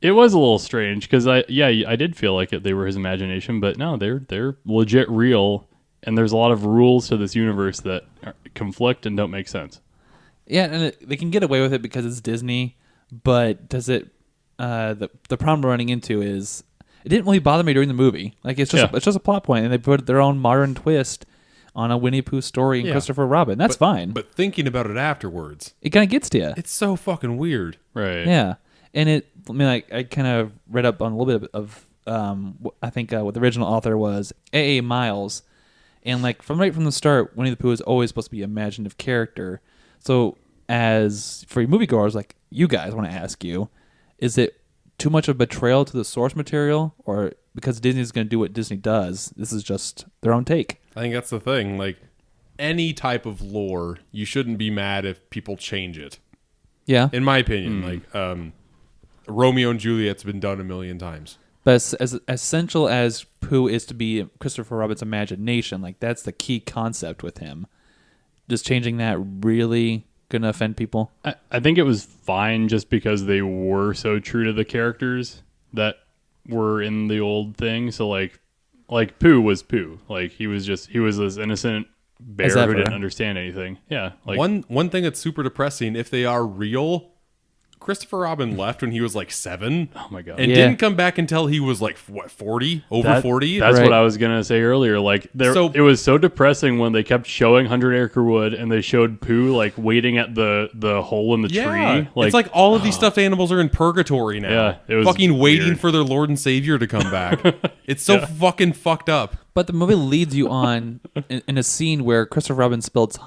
it was a little strange because I did feel like they were his imagination, but no, they're legit real, and there's a lot of rules to this universe that conflict and don't make sense. Yeah, and they can get away with it because it's Disney, but does it? The problem we're running into is it didn't really bother me during the movie. Like it's just a plot point, and they put their own modern twist on a Winnie Pooh story and Christopher Robin. That's fine. But thinking about it afterwards, it kind of gets to you. It's so fucking weird. Right. Yeah. And I kind of read up on a little bit of I think what the original author was A.A. Miles. And like right from the start, Winnie the Pooh is always supposed to be an imaginative character. So as for moviegoers like you guys, I want to ask you, is it too much of a betrayal to the source material, or because Disney's going to do what Disney does, this is just their own take? I think that's the thing. Like any type of lore, you shouldn't be mad if people change it. Yeah. In my opinion, like Romeo and Juliet's been done a million times. But as essential as Pooh is to be Christopher Robin's imagination, like that's the key concept with him. Just changing that really gonna offend people? I think it was fine just because they were so true to the characters that were in the old thing. So like Pooh was Pooh. Like he was this innocent bear who didn't understand anything. Yeah. Like one thing that's super depressing, if they are real, Christopher Robin left when he was like 7. Oh my god! And didn't come back until he was like 40, over 40. That's what I was gonna say earlier. Like it was so depressing when they kept showing 100 Acre Wood and they showed Pooh like waiting at the hole in the tree. Like, it's like all of these stuffed animals are in purgatory now. Yeah, it was fucking waiting weird for their Lord and Savior to come back. It's so fucking fucked up. But the movie leads you on in a scene where Christopher Robin spills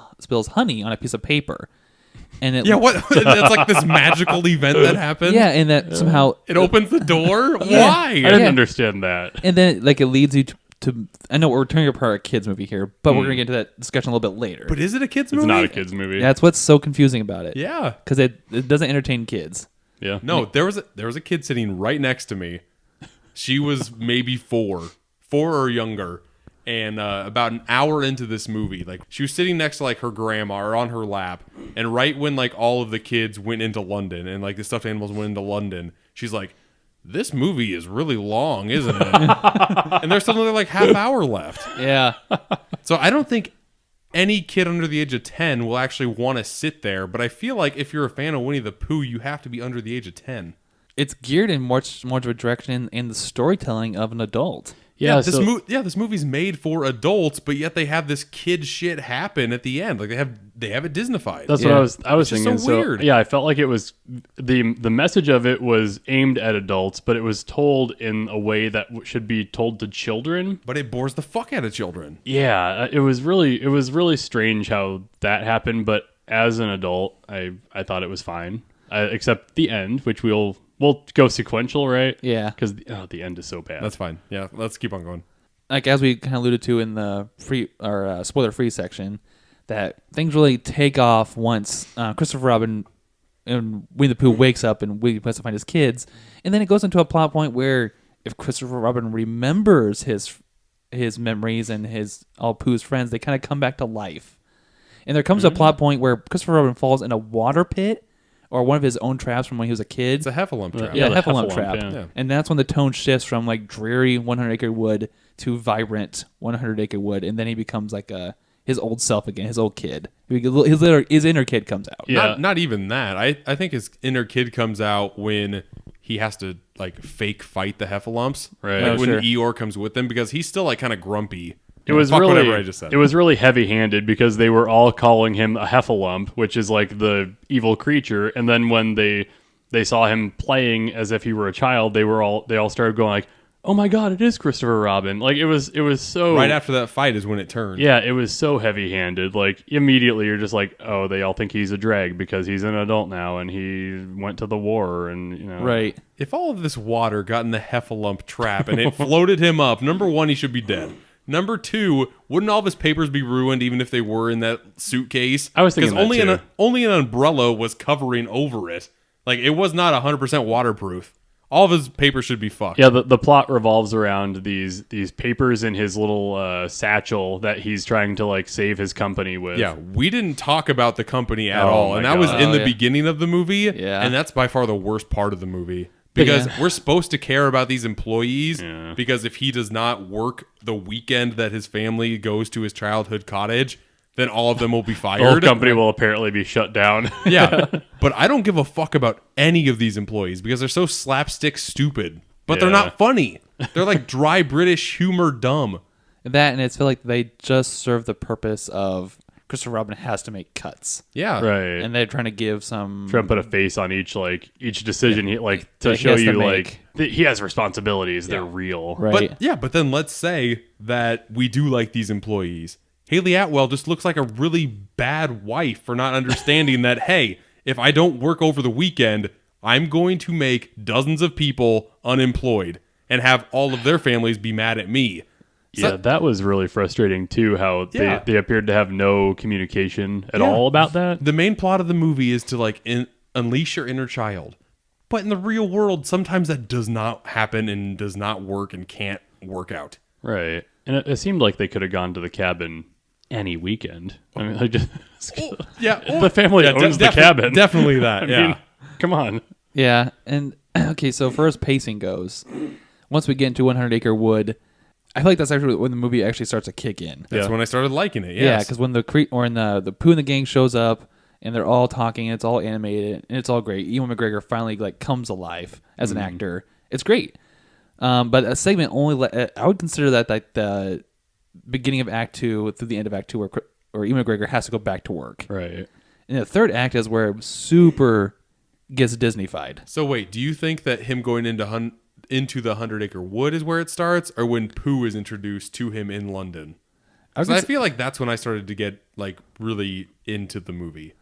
honey on a piece of paper. And that's like this magical event that happened. Yeah, and that somehow it opens the door. Why? I didn't understand that. And then like it leads you to I know we're turning apart a kids movie here, but we're gonna get into that discussion a little bit later. But is it a kids movie? It's not a kids movie. That's what's so confusing about it. Yeah, because it doesn't entertain kids. Yeah. No, there was a kid sitting right next to me. She was maybe 4 or younger. And about an hour into this movie, like she was sitting next to like her grandma or on her lap, and right when like all of the kids went into London and like the stuffed animals went into London, she's like, "This movie is really long, isn't it?" And there's still another like half hour left. Yeah. So I don't think any kid under the age of 10 will actually want to sit there. But I feel like if you're a fan of Winnie the Pooh, you have to be under the age of 10. It's geared in much more of a direction in the storytelling of an adult. Yeah, this movie's made for adults, but yet they have this kid shit happen at the end. Like they have it Disneyfied. That's what I was it's thinking. Just so weird. Yeah, I felt like it was the message of it was aimed at adults, but it was told in a way that should be told to children. But it bores the fuck out of children. Yeah, it was really strange how that happened. But as an adult, I thought it was fine, except the end, which we'll go sequential, right? Yeah. Because the end is so bad. That's fine. Yeah, let's keep on going. Like as we kind of alluded to in the free or spoiler-free section, that things really take off once Christopher Robin Winnie the Pooh wakes up and Winnie has to find his kids, and then it goes into a plot point where if Christopher Robin remembers his memories and all Pooh's friends, they kind of come back to life. And there comes a plot point where Christopher Robin falls in a water pit or one of his own traps from when he was a kid. It's a heffalump trap. Yeah, the heffalump heffalump, trap. yeah. And that's when the tone shifts from like dreary 100 Acre Wood to vibrant 100 Acre Wood, and then he becomes like his old self again, his old kid. His inner kid comes out. Yeah. Not even that. I think his inner kid comes out when he has to like fake fight the heffalumps. Right. Like Oh, when sure. Eeyore comes with them, because he's still like kind of grumpy. It was Fuck really whatever I just said. It was really heavy-handed because they were all calling him a heffalump, which is like the evil creature. And then when they saw him playing as if he were a child, they all started going like, "Oh my God, it is Christopher Robin!" Like it was so right after that fight is when it turned. Yeah, it was so heavy-handed. Like immediately you're just like, "Oh, they all think he's a drag because he's an adult now and he went to the war and Right. If all of this water got in the heffalump trap and it floated him up, number one, he should be dead. Number two, wouldn't all of his papers be ruined even if they were in that suitcase? I was thinking that only too. only an umbrella was covering over it. Like it was not 100% waterproof. All of his papers should be fucked. Yeah, the plot revolves around these papers in his little satchel that he's trying to like save his company with. Yeah, we didn't talk about the company at Oh all, my and that was God. in the yeah. beginning of the movie. Yeah. And that's by far the worst part of the movie. Because we're supposed to care about these employees, Yeah. because if he does not work the weekend that his family goes to his childhood cottage, then all of them will be The whole fired. company will apparently be shut down. Yeah, but I don't give a fuck about any of these employees because they're so slapstick stupid. But they're Yeah. not funny. They're like dry British humor dumb. That, and it's feel like they just serve the purpose of Christopher Robin has to make cuts, Yeah, Right. and they're trying to give some. Try and put a face on each decision he like to that he show has to you make. like that he has responsibilities. They're real. Right. But then let's say that we do like these employees. Haley Atwell just looks like a really bad wife for not understanding that, hey, if I don't work over the weekend, I'm going to make dozens of people unemployed and have all of their families be mad at me. Yeah, that was really frustrating too. How Yeah. they appeared to have no communication at all about that. The main plot of the movie is to like unleash your inner child. But in the real world, sometimes that does not happen and does not work and can't work out. Right. And it seemed like they could have gone to the cabin any weekend. I mean, like just Yeah, the family owns the cabin. Definitely that. I Yeah. mean, come on. Yeah, and okay, so far as pacing goes, once we get into 100 Acre Wood, I feel like that's actually when the movie actually starts to kick in. That's Yeah. when I started liking it. Yeah, Yes. because when the Pooh and the gang shows up and they're all talking, and it's all animated and it's all great. Ewan McGregor finally like comes alive as an actor. It's great. But a segment only I would consider that like the beginning of Act 2 through the end of Act 2 where Ewan McGregor has to go back to work. Right. And the third act is where it super gets Disney-fied. So wait, do you think that him going into the 100 Acre Wood is where it starts, or when Pooh is introduced to him in London? Because I feel like that's when I started to get like really into the movie,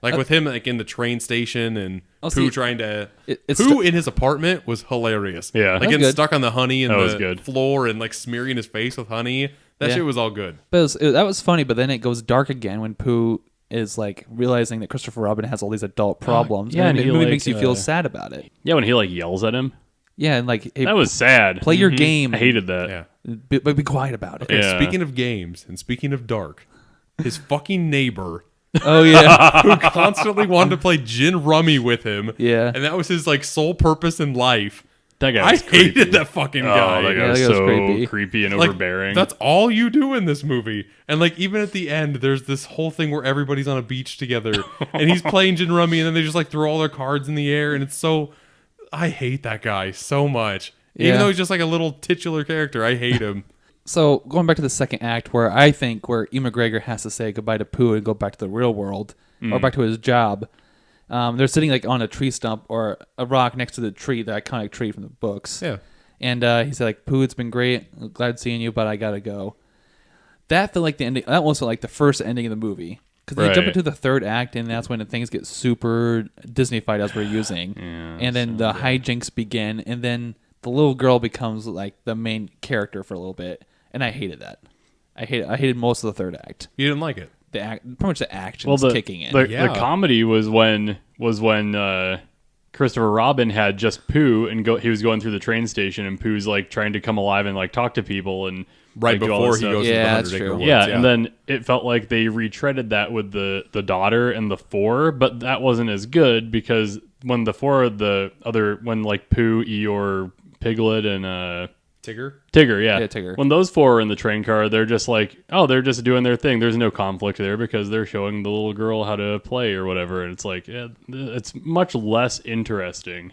like with him like in the train station and Oh, Pooh see, trying to. it's Pooh in his apartment was hilarious. Yeah. like That's getting good. stuck on the honey and That was the good. floor and like smearing his face with honey. That Yeah. shit was all good. But that was funny, but then it goes dark again when Pooh is like realizing that Christopher Robin has all these adult problems. yeah, and and he, it really like, makes you feel sad about it. Yeah, when he like yells at him, Yeah, and like, hey, that was sad. play your game. I hated that. Yeah. but be quiet about it. Okay, Yeah. speaking of games and speaking of dark, his fucking neighbor Oh yeah, who constantly wanted to play gin rummy with him. Yeah. And that was his like sole purpose in life. That guy I was creepy. hated that fucking guy. Oh, that guy Yeah, was that guy was so creepy. creepy and Like, overbearing. that's all you do in this movie. And like even at the end, there's this whole thing where everybody's on a beach together and he's playing gin rummy and then they just like throw all their cards in the air and it's so I hate that guy so much. Even Yeah. though he's just like a little titular character, I hate him. So going back to the second act, where I think where Ewan McGregor has to say goodbye to Pooh and go back to the real world or back to his job, they're sitting like on a tree stump or a rock next to the tree, the iconic tree from the books. Yeah. And he said like, Pooh, it's been great, glad seeing you, but I gotta go. That felt like the ending. That was like the first ending of the movie because they jump Right. into the third act, and that's when things get super Disney-fied as we're using. And then the hijinks begin, and then the little girl becomes like the main character for a little bit, and I hated that. I hated most of the third act. You didn't like it. Pretty much the action's well, the kicking in. The, Yeah. the comedy was when was when Christopher Robin had just Pooh, and he was going through the train station, and Pooh's like trying to come alive and like talk to people, and Right like, do all before this he stuff. goes to the Yeah, that's 100 Acre true. Woods. Yeah, and then it felt like they retreaded that with the daughter and the four, but that wasn't as good because when the four, when like Pooh, Eeyore, Piglet, and Tigger? Tigger, yeah. Yeah, Tigger. When those four are in the train car, they're just like, oh, they're just doing their thing. There's no conflict there because they're showing the little girl how to play or whatever. And it's like, yeah, it's much less interesting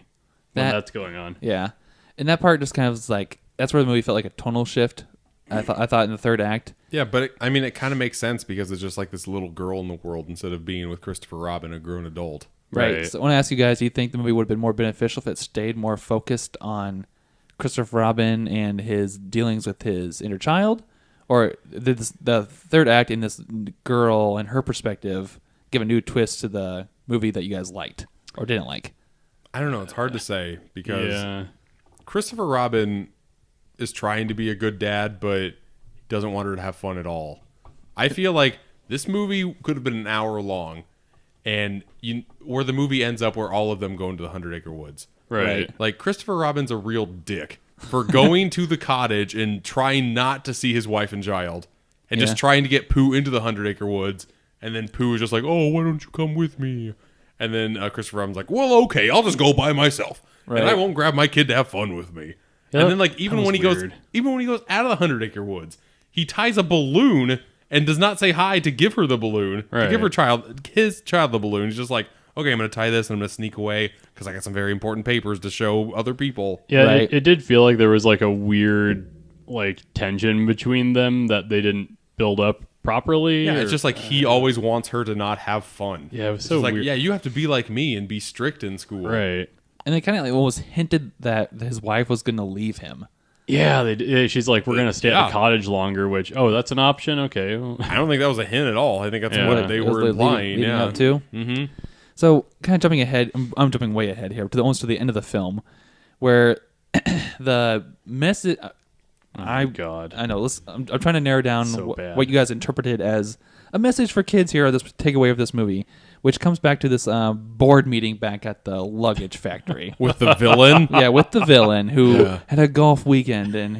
when that's going on. Yeah. And that part just kind of was like, that's where the movie felt like a tonal shift. I thought in the third act. Yeah, but it kind of makes sense because it's just like this little girl in the world instead of being with Christopher Robin, a grown adult. Right. So I want to ask you guys, do you think the movie would have been more beneficial if it stayed more focused on Christopher Robin and his dealings with his inner child? Or did the third act in this girl and her perspective give a new twist to the movie that you guys liked or didn't like? I don't know. It's hard to say because Christopher Robin is trying to be a good dad, but doesn't want her to have fun at all. I feel like this movie could have been an hour long, and where the movie ends up where all of them go into the 100 Acre Woods. Right. Like, Christopher Robin's a real dick for going to the cottage and trying not to see his wife and child and just trying to get Pooh into the 100 Acre Woods. And then Pooh is just like, oh, why don't you come with me? And then Christopher Robin's like, well, okay, I'll just go by myself. Right. And I won't grab my kid to have fun with me. Yep. And then, like, even when he goes out of the 100 Acre Woods, he ties a balloon and does not say hi to give her the balloon, to give his child the balloon. He's just like, okay, I'm going to tie this and I'm going to sneak away because I got some very important papers to show other people. Yeah, Right. it did feel like there was like a weird like tension between them that they didn't build up properly. Yeah, it's just like he always wants her to not have fun. Yeah, it was It's so just like, weird. yeah, you have to be like me and be strict in school. Right. And they kind of like almost hinted that his wife was going to leave him. Yeah, she's like, we're going to stay at the cottage longer, which, that's an option? Okay. I don't think that was a hint at all. I think that's what they It was were the implying. leading up to. Mm-hmm. So, kind of jumping ahead, I'm jumping way ahead here almost to the end of the film, where the message. God. I know. I'm trying to narrow down So bad. what you guys interpreted as a message for kids here. Or this takeaway of this movie, which comes back to this board meeting back at the luggage factory. With the villain. Yeah, with the villain who had a golf weekend and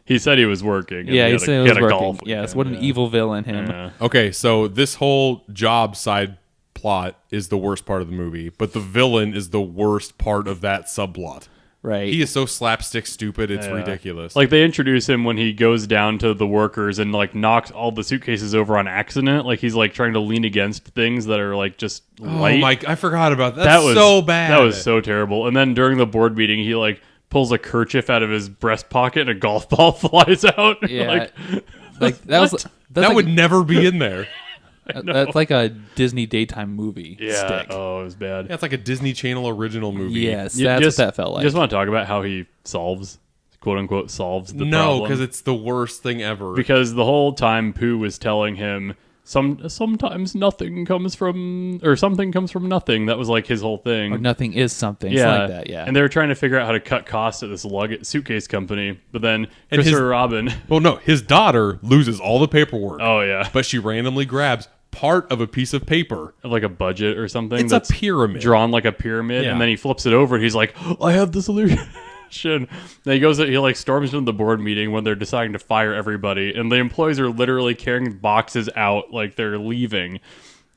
He said he was working. and he said he was had a working. golf Yes, weekend, what an evil villain him. Yeah. Okay, so this whole job side plot is the worst part of the movie, but the villain is the worst part of that subplot. Right. He is so slapstick stupid, it's Yeah. ridiculous. Like they introduce him when he goes down to the workers and like knocks all the suitcases over on accident. Like he's like trying to lean against things that are like just light. oh my, I forgot about that. that That's was so bad. That was so terrible. And then during the board meeting, he like pulls a kerchief out of his breast pocket and a golf ball flies out. Yeah. like that was that would never be in there. that's like a Disney daytime movie Yeah. stick. Oh, it was bad. Yeah, it's like a Disney Channel original movie. Yes, You that's just- what that felt like. You just want to talk about how he solves, quote unquote, solves the No, problem. because it's the worst thing ever. Because the whole time Pooh was telling him sometimes nothing comes from or something comes from nothing. That was like his whole thing. Or nothing is something. Yeah, It's like that. Yeah. And they were trying to figure out how to cut costs at this suitcase company, but then And Christopher Robin. well, no, his daughter loses all the paperwork. Oh yeah, But she randomly grabs part of a piece of paper. like a budget or something. It's a that's pyramid. drawn like a pyramid, Yeah. and then he flips it over and he's like, "I have the solution." Then he goes. He like storms into the board meeting when they're deciding to fire everybody, and the employees are literally carrying boxes out like they're leaving.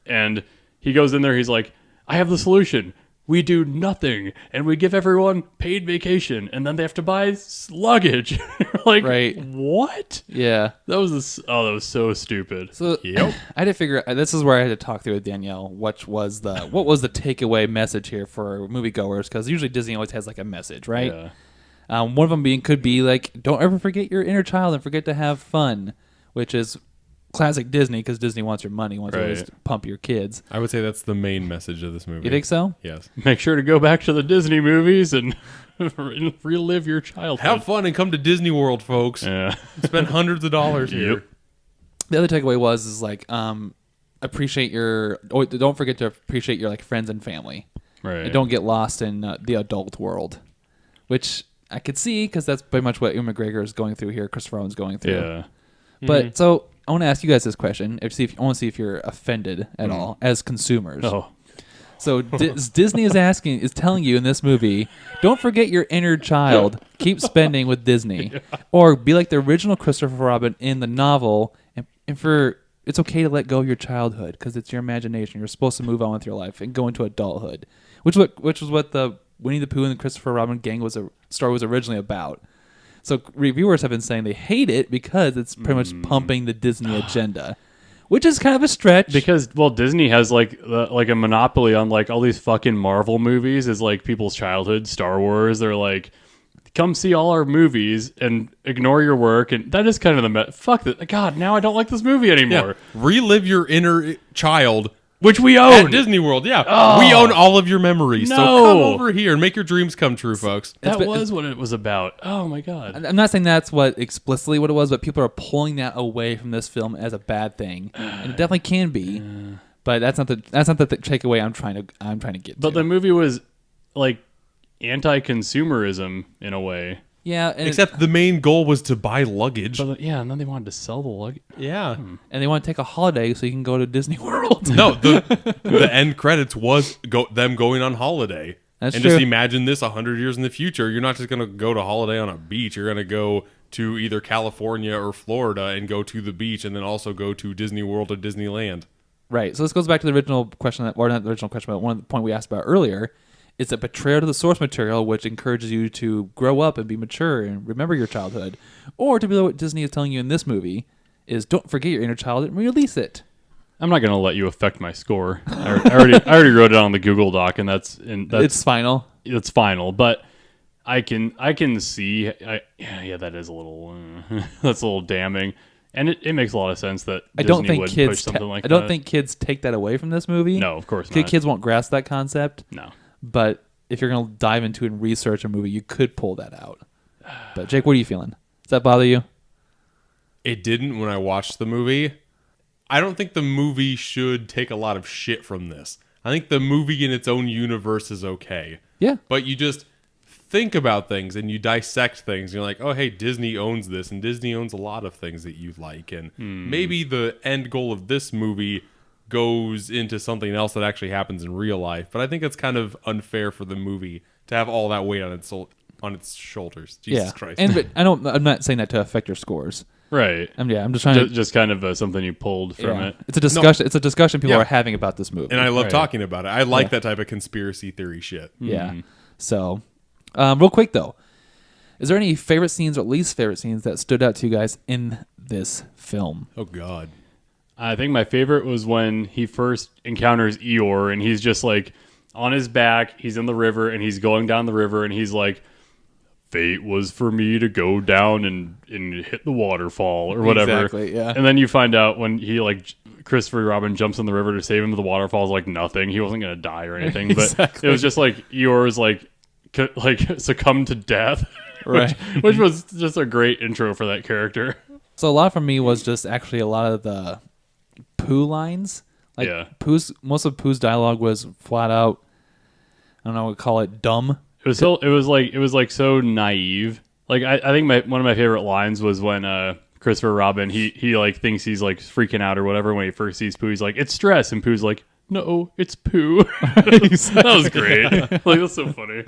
And he goes in there. He's like, "I have the solution. We do nothing, and we give everyone paid vacation, and then they have to buy luggage." Like, Right. what? yeah. That was that was so stupid. So I had to figure. This is where I had to talk through with Danielle. What was the takeaway message here for moviegoers? Because usually Disney always has like a message, right? Yeah. One of them could be like, don't ever forget your inner child and forget to have fun, which is classic Disney because Disney wants your money, wants to always pump your kids. I would say that's the main message of this movie. You think so? Yes. Make sure to go back to the Disney movies and relive your childhood. Have fun and come to Disney World, folks. Yeah. Spend hundreds of dollars here. The other takeaway is like, appreciate don't forget to appreciate your like friends and family. Right. And don't get lost in the adult world, which I could see because that's pretty much what Ewan McGregor is going through here. Christopher Robin's going through. Yeah. But so I want to ask you guys this question. I want to see if you're offended at all as consumers. Oh. So Disney is telling you in this movie, don't forget your inner child. Keep spending with Disney, or be like the original Christopher Robin in the novel, and it's okay to let go of your childhood because it's your imagination. You're supposed to move on with your life and go into adulthood, which was what the Winnie the Pooh and the Christopher Robin gang story was originally about. So reviewers have been saying they hate it because it's pretty much pumping the Disney agenda, which is kind of a stretch. Because Disney has like a monopoly on like all these fucking Marvel movies. Is like people's childhood. Star Wars. They're like, come see all our movies and ignore your work, and that is kind of the fuck that. God, now I don't like this movie anymore. Yeah. Relive your inner child, which we own at Disney World. Yeah, Oh. we own all of your memories. No. So come over here and make your dreams come true, folks. That was what it was about. Oh my god. I'm not saying that's what explicitly what it was, but people are pulling that away from this film as a bad thing, and it definitely can be. But that's not the takeaway I'm trying to get to. But the movie was like anti-consumerism in a way. Yeah, and Except the main goal was to buy luggage. But yeah, and then they wanted to sell the luggage. Yeah. and they want to take a holiday so you can go to Disney World. No, the end credits was them going on holiday. That's and true. just imagine this 100 years in the future. You're not just going to go to holiday on a beach. You're going to go to either California or Florida and go to the beach and then also go to Disney World or Disneyland. Right. So this goes back to the original question, or not the original question, but one of the point we asked about earlier. It's a betrayal to the source material, which encourages you to grow up and be mature and remember your childhood. Or to be what Disney is telling you in this movie is don't forget your inner child and release it. I'm not going to let you affect my score. I already wrote it on the Google Doc, and that's It's final. It's final. But I can see. Yeah, that is a little. That's a little damning, and it makes a lot of sense that I Disney don't think would kids. push something like I don't that. think kids take that away from this movie. No, of course not. Kids won't grasp that concept. No. But if you're going to dive into and research a movie, you could pull that out. But Jake, what are you feeling? Does that bother you? It didn't when I watched the movie. I don't think the movie should take a lot of shit from this. I think the movie in its own universe is okay. Yeah. But you just think about things and you dissect things. You're like, oh, hey, Disney owns this, and Disney owns a lot of things that you like. And maybe the end goal of this movie goes into something else that actually happens in real life. But I think it's kind of unfair for the movie to have all that weight on its shoulders. Jesus Christ. But I'm not saying that to affect your scores. Right. I'm just trying to just kind of something you pulled from it. It's a discussion. It's a discussion people Yeah. are having about this movie. And I love Right. talking about it. I like that type of conspiracy theory shit. Yeah. So, real quick though, is there any favorite scenes or least favorite scenes that stood out to you guys in this film? Oh, God. I think my favorite was when he first encounters Eeyore, and he's just like on his back. He's in the river, and he's going down the river, and he's like, "Fate was for me to go down and hit the waterfall or whatever." Exactly, yeah. And then you find out when he like Christopher Robin jumps in the river to save him, the waterfall's like nothing. He wasn't gonna die or anything, but Exactly. it was just like Eeyore's like succumbed to death, Right. which was just a great intro for that character. So a lot for me was just actually a lot of the Pooh lines. Like Yeah. most of Pooh's dialogue was flat out, I don't know what to call it, dumb. It was like so naive. Like I think one of my favorite lines was when Christopher Robin he like thinks he's like freaking out or whatever when he first sees Pooh. He's like, "It's stress," and Pooh's like, "No, it's Pooh." That was great. Like that's so funny.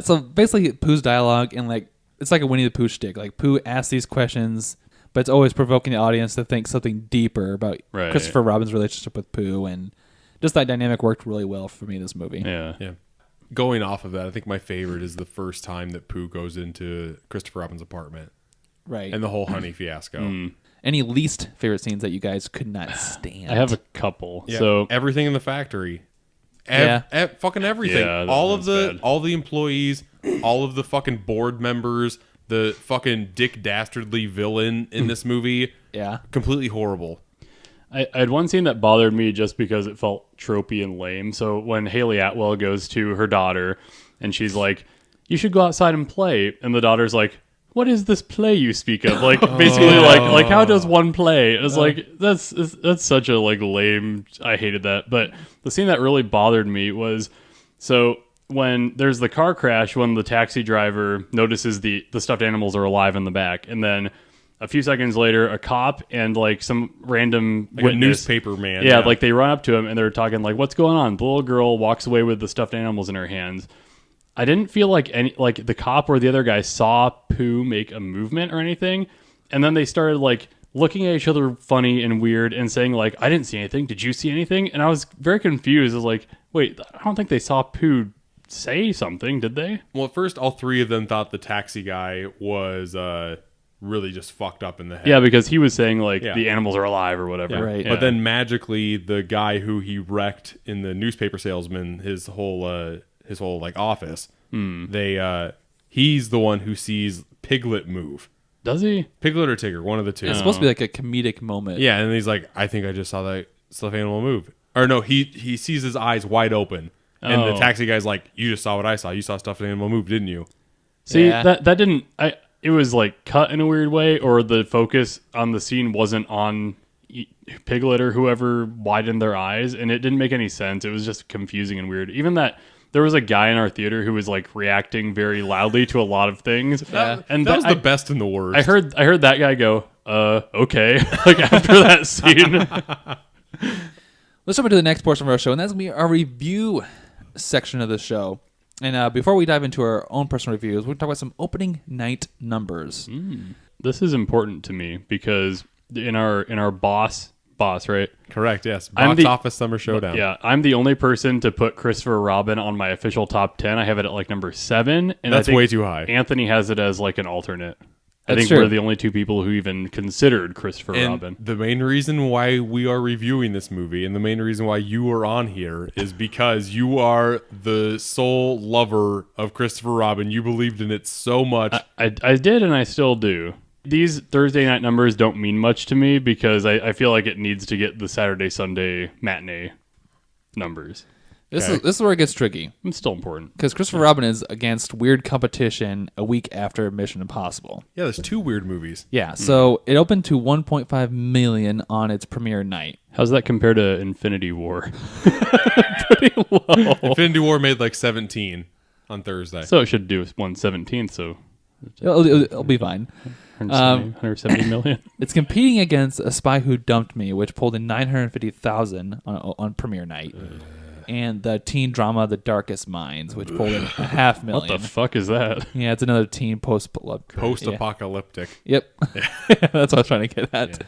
So basically, Pooh's dialogue and like it's like a Winnie the Pooh shtick. Like Pooh asks these questions, but it's always provoking the audience to think something deeper about Right. Christopher Robin's relationship with Pooh, and just that dynamic worked really well for me in this movie. Yeah. Yeah. Going off of that, I think my favorite is the first time that Pooh goes into Christopher Robin's apartment Right. and the whole honey fiasco. Any least favorite scenes that you guys could not stand? I have a couple. Yeah, So everything in the factory. Yeah. Fucking everything. Yeah, all of that's bad. all the employees, all of the fucking board members, the fucking Dick Dastardly villain in this movie. Yeah. Completely horrible. I had one scene that bothered me just because it felt tropey and lame. So when Haley Atwell goes to her daughter and she's like, "You should go outside and play," and the daughter's like, "What is this play you speak of?" Like basically like how does one play? It's like that's such a like lame. I hated that. But the scene that really bothered me was so when there's the car crash when the taxi driver notices the stuffed animals are alive in the back, and then A few seconds later, a cop and like some random Like a witness, newspaper man. yeah, like they run up to him and they're talking like, "What's going on?" The little girl walks away with the stuffed animals in her hands. I didn't feel like the cop or the other guy saw Pooh make a movement or anything, and then they started like looking at each other funny and weird and saying like, "I didn't see anything. Did you see anything?" And I was very confused. I was like, "Wait, I don't think they saw Pooh say something, did they?" Well, at first, all three of them thought the taxi guy was really just fucked up in the head. Yeah, because he was saying like Yeah. the animals are alive or whatever. Yeah. Right. But then magically, the guy who he wrecked in the newspaper salesman, his whole like office, he's the one who sees Piglet move. Does he? Piglet or Tigger, one of the two. It's supposed to be like a comedic moment. Yeah, and he's like, I think I just saw that stuffed animal move. Or no, he sees his eyes wide open. And the Oh. taxi guy's like, you just saw what I saw. You saw stuffed animal move, didn't you? See, Yeah. that didn't. It was like cut in a weird way, or the focus on the scene wasn't on Piglet or whoever widened their eyes, and it didn't make any sense. It was just confusing and weird. Even that there was a guy in our theater who was like reacting very loudly to a lot Yeah. lot of things, and That was the best and the worst. I heard that guy go, okay, like after that scene. Let's jump into the next portion of our show, and that's going to be our review section of the show. And before we dive into our own personal reviews, we're going to talk about some opening night numbers. This is important to me because in our boss, right? Correct, yes. I'm Box the- office summer showdown. Yeah, I'm the only person to put Christopher Robin on my official top 10. I have it at like number 7, and That's I think way too high. Anthony has it as like an alternate. I That's think true. we're the only two people who even considered Christopher And Robin. the main reason why we are reviewing this movie and the main reason why you are on here is because you are the sole lover of Christopher Robin. You believed in it so much. I did, and I still do. These Thursday night numbers don't mean much to me because I feel like it needs to get the Saturday, Sunday matinee numbers. This Okay. is where it gets tricky, It's still important. because Christopher Robin is against weird competition a week after Mission Impossible. Yeah, there's two weird movies. Yeah, so it opened to 1.5 million on its premiere night. How's that compare to Infinity War? Infinity War made like 17 on Thursday. So it should do 1/17. So It'll be fine. 170 million. It's competing against A Spy Who Dumped Me, which pulled in 950,000 on premiere night, and the teen drama The Darkest Minds, which pulled in 500,000. What the fuck is that? Yeah, it's another teen Post-apocalyptic. Yep, that's what I was trying to get at.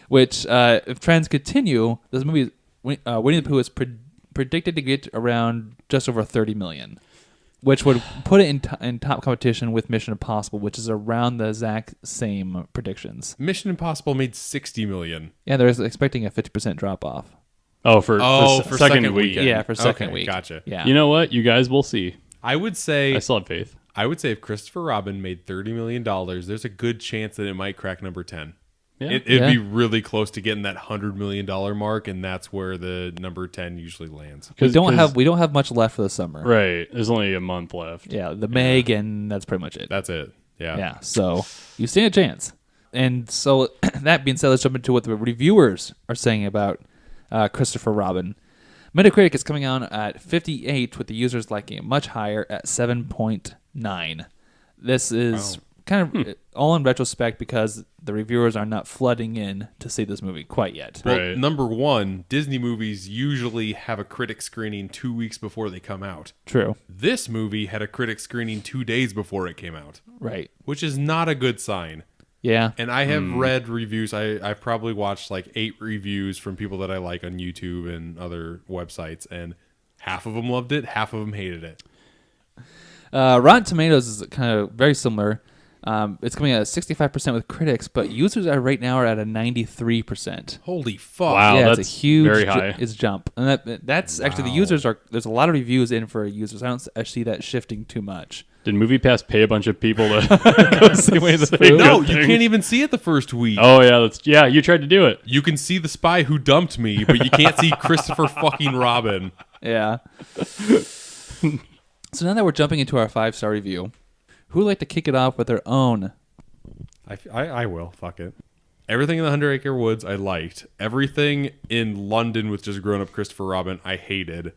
Which, if trends continue, this movie, Winnie the Pooh, is predicted to get around just over 30 million, which would put it in top competition with Mission Impossible, which is around the exact same predictions. Mission Impossible made 60 million. Yeah, they're expecting a 50% drop off. Oh, for second second week. weekend. Yeah, for second Okay, week. gotcha. Yeah, You know what? You guys will see. I would say I still have faith. if Christopher Robin made $30 million, there's a good chance that it might crack number 10. Yeah. It'd Yeah. be really close to getting that $100 million mark, and that's where the number 10 usually lands. we don't have much left for the summer. Right. There's only a month left. Yeah, the Meg, and that's pretty much it. That's it. Yeah. Yeah, so you stand a chance. And so that being said, let's jump into what the reviewers are saying about Christopher Robin. Metacritic is coming on at 58, with the users liking it much higher at 7.9. This is kind of all in retrospect because the reviewers are not flooding in to see this movie quite yet. Well, Right. number one, Disney movies usually have a critic screening 2 weeks before they come out. True. This movie had a critic screening 2 days before it came out, Right. which is not a good sign. Yeah. And I have read reviews. I've probably watched like 8 reviews from people that I like on YouTube and other websites, and half of them loved it, half of them hated it. Rotten Tomatoes is kind of very similar. It's coming at 65% with critics, but users are right now at a 93%. Holy fuck. Wow. Yeah, it's that's a huge very high. It's jump, and that's actually the users are. There's a lot of reviews in for users. I see that shifting too much. Did MoviePass pay a bunch of people to go see Winnie the Pooh? No, Good you thing. can't even see it the first week. Oh yeah, you tried to do it. You can see the spy who dumped me, but you can't see Christopher fucking Robin. Yeah. So now that we're jumping into our 5-star review, who would like to kick it off with their own? I will. Fuck it. Everything in the 100 Acre Woods I liked. Everything in London with just grown up Christopher Robin I hated.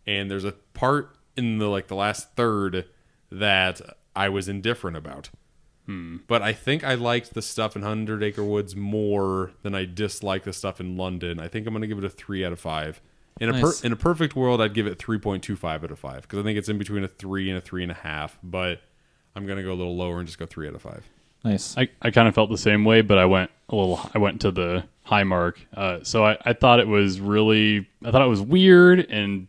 And there's a part in the last third that I was indifferent about. But I think I liked the stuff in 100 Acre Woods more than I disliked the stuff in London. I think I'm going to give it a 3 out of 5. In a perfect world, I'd give it 3.25 out of 5 because I think it's in between a 3 and a 3.5. But I'm going to go a little lower and just go 3 out of 5. Nice. I kind of felt the same way, but I went to the high mark. So I thought it was weird and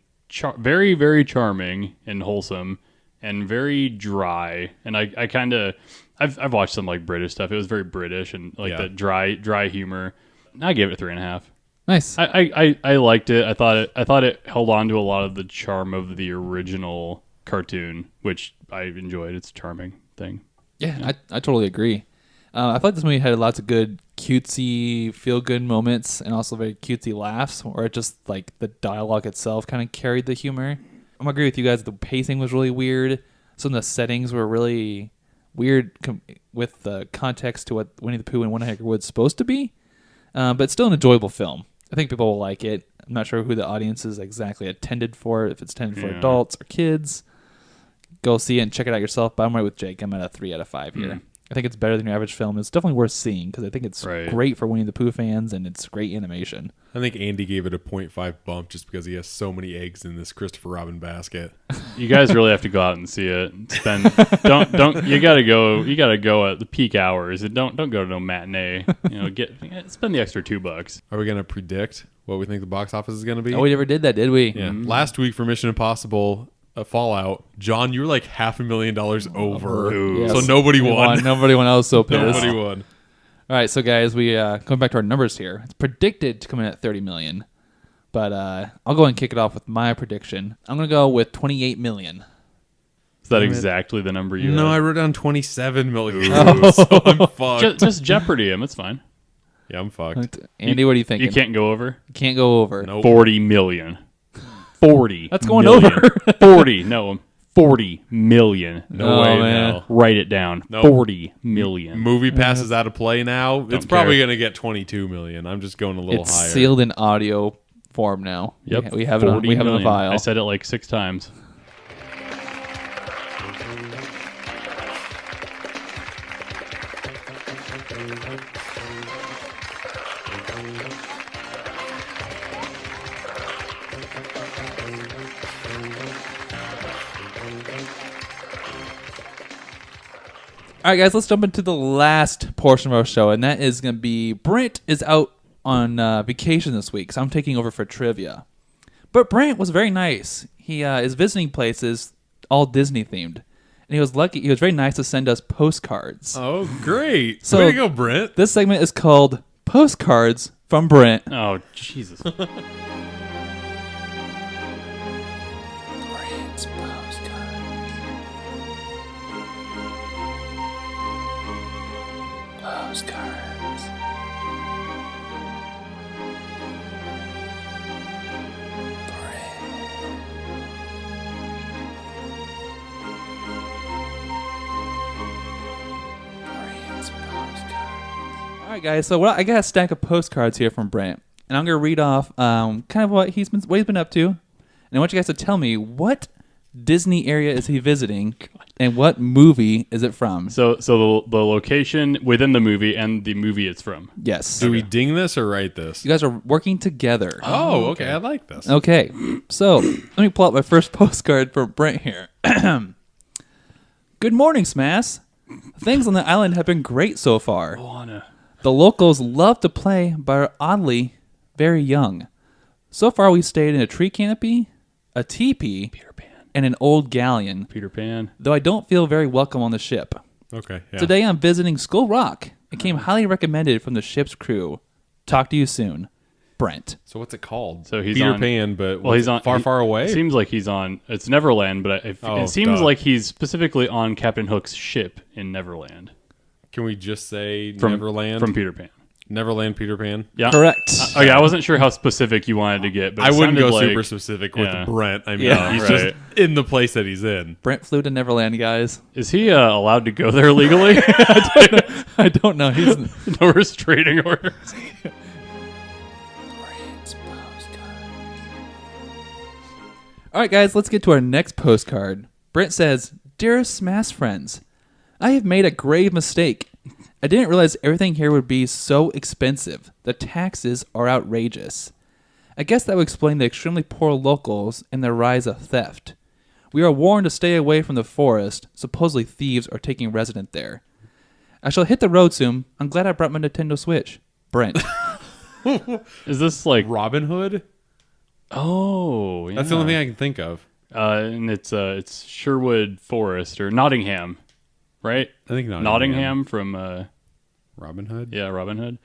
very, very charming and wholesome and very dry. And I kind of, I've watched some like British stuff. It was very British and like the dry humor. I gave it a 3.5. Nice. I liked it. I thought it held on to a lot of the charm of the original cartoon, which I enjoyed. It's a charming thing. Yeah. I totally agree. I thought this movie had lots of good cutesy feel-good moments and also very cutesy laughs, or it just like the dialogue itself kind of carried the humor. I'm gonna agree with you guys. The pacing was really weird. Some of the settings were really weird with the context to what Winnie the Pooh and One Hundred Acre Wood is supposed to be, but it's still an enjoyable film. I think people will like it. I'm not sure who the audience is exactly intended for, if it's intended for adults or kids. Go see it and check it out yourself, but I'm right with Jake. I'm at a 3 out of 5 here. I think it's better than your average film. It's definitely worth seeing because I think it's great for Winnie the Pooh fans and it's great animation. I think Andy gave it a 0.5 bump just because he has so many eggs in this Christopher Robin basket. You guys really have to go out and see it. Don't you gotta go at the peak hours and don't go to no matinee. Spend the extra $2. Are we gonna predict what we think the box office is gonna be? Oh, we never did that, did we? Yeah. Last week for Mission Impossible Fallout, John, you were like $500,000 over. Yes. So nobody won. Nobody won. I was so pissed. Nobody won. All right, so guys, we going back to our numbers here. It's predicted to come in at 30 million, but I'll go ahead and kick it off with my prediction. I'm going to go with 28 million. Is that exactly the number you? No, had? I wrote down 27 million. So I'm fucked. Just Jeopardy him. It's fine. Yeah, I'm fucked. Andy, what do you think? You can't go over. You can't go over. Nope. 40 million. 40. That's going million. over. 40. No, 40 million. No way, man. no. Write it down. Nope. 40 million. Movie passes out of play now. It's care. probably going to get 22 million. I'm just going a little It's higher. sealed in audio form now. Yep. We have it on. We have it on file. I said it like 6 times. All right, guys, let's jump into the last portion of our show, and that is going to be Brent is out on vacation this week, so I'm taking over for trivia. But Brent was very nice. He is visiting places all Disney themed, and he was lucky. He was very nice to send us postcards. Oh, great. So- Way to go, Brent. This segment is called Postcards from Brent. Oh, Jesus. All right, guys. So I got a stack of postcards here from Brent, and I'm gonna read off kind of what he's been up to, and I want you guys to tell me what Disney area is he visiting, and what movie is it from? So the location within the movie and the movie it's from. Yes. Do we ding this or write this? You guys are working together. Oh, okay. I like this. Okay. So let me pull out my first postcard from Brent here. Good morning, SMAS. Things on the island have been great so far. Moana. The locals love to play, but are oddly very young. So far, we stayed in a tree canopy, a teepee, Peter Pan. and an old galleon, Peter Pan. though I don't feel very welcome on the ship. Okay. Yeah. Today, I'm visiting Skull Rock. It came highly recommended from the ship's crew. Talk to you soon. Brent. So what's it called? So he's Peter on- Pan, but Well, he's on far away. It seems like he's on. It's Neverland, but it seems duh. like he's specifically on Captain Hook's ship in Neverland. Can we just say From Neverland? from Peter Pan. Neverland, Peter Pan. Yeah, Correct. Okay, I wasn't sure how specific you wanted to get, but I it wouldn't sounded go like, super specific with Yeah. Brent. I mean, Yeah. he's Right. just in the place that he's in. Brent flew to Neverland, guys. Is he allowed to go there legally? I don't know. He's No restraining orders. All right, guys, let's get to our next postcard. Brent says, Dearest SMAS friends, I have made a grave mistake. I didn't realize everything here would be so expensive. The taxes are outrageous. I guess that would explain the extremely poor locals and the rise of theft. We are warned to stay away from the forest. Supposedly thieves are taking residence there. I shall hit the road soon. I'm glad I brought my Nintendo Switch. Brent. Is this like? Robin Hood? Oh, yeah. That's the only thing I can think of. And it's Sherwood Forest or Nottingham, right? I think Nottingham from Robin Hood? yeah, Robin Hood.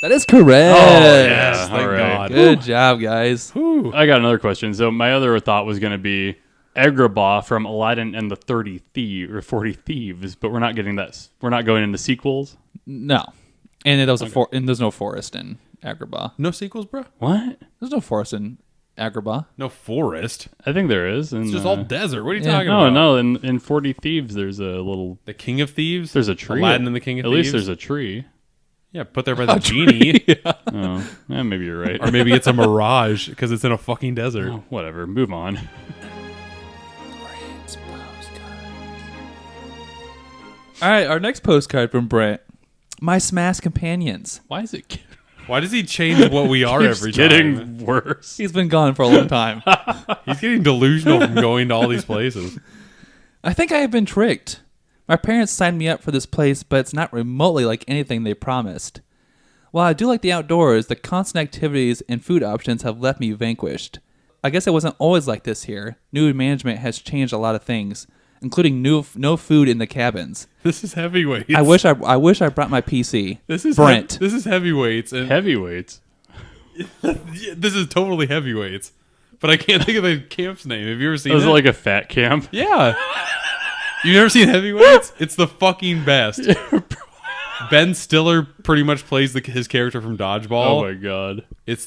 That is correct. Oh, yeah. Thank All right. God. Good job, guys. I got another question. So my other thought was going to be Agrabah from Aladdin and the 40 Thieves, but we're not getting that. We're not going into sequels. No. And it was and there's no forest in Agrabah. No sequels, bro? What? There's no forest in Agrabah. No forest. I think there is. It's just all desert. What are you yeah. talking No, about? no. In 40 Thieves, there's a little. The King of Thieves? There's a tree. Aladdin and the King of At Thieves? least there's a tree. Yeah, put there by the genie. Oh, yeah, maybe you're right. Or maybe it's a mirage because it's in a fucking desert. Oh, whatever. Move on. All right, our next postcard from Brent. My SMAS companions. Why is it Why does he change what we are every time? getting worse? He's been gone for a long time. He's getting delusional from going to all these places. I think I have been tricked. My parents signed me up for this place, but it's not remotely like anything they promised. While I do like the outdoors, the constant activities and food options have left me vanquished. I guess it wasn't always like this here. New management has changed a lot of things, including no food in the cabins. This is heavyweights. I wish I brought my PC. This is Brent. This is heavyweights. And Heavyweights. this is totally heavyweights. But I can't think of the camp's name. Have you ever seen Was it? it like a fat camp? Yeah. You've never seen Heavyweights? It's the fucking best. Ben Stiller pretty much plays his character from Dodgeball. Oh my god.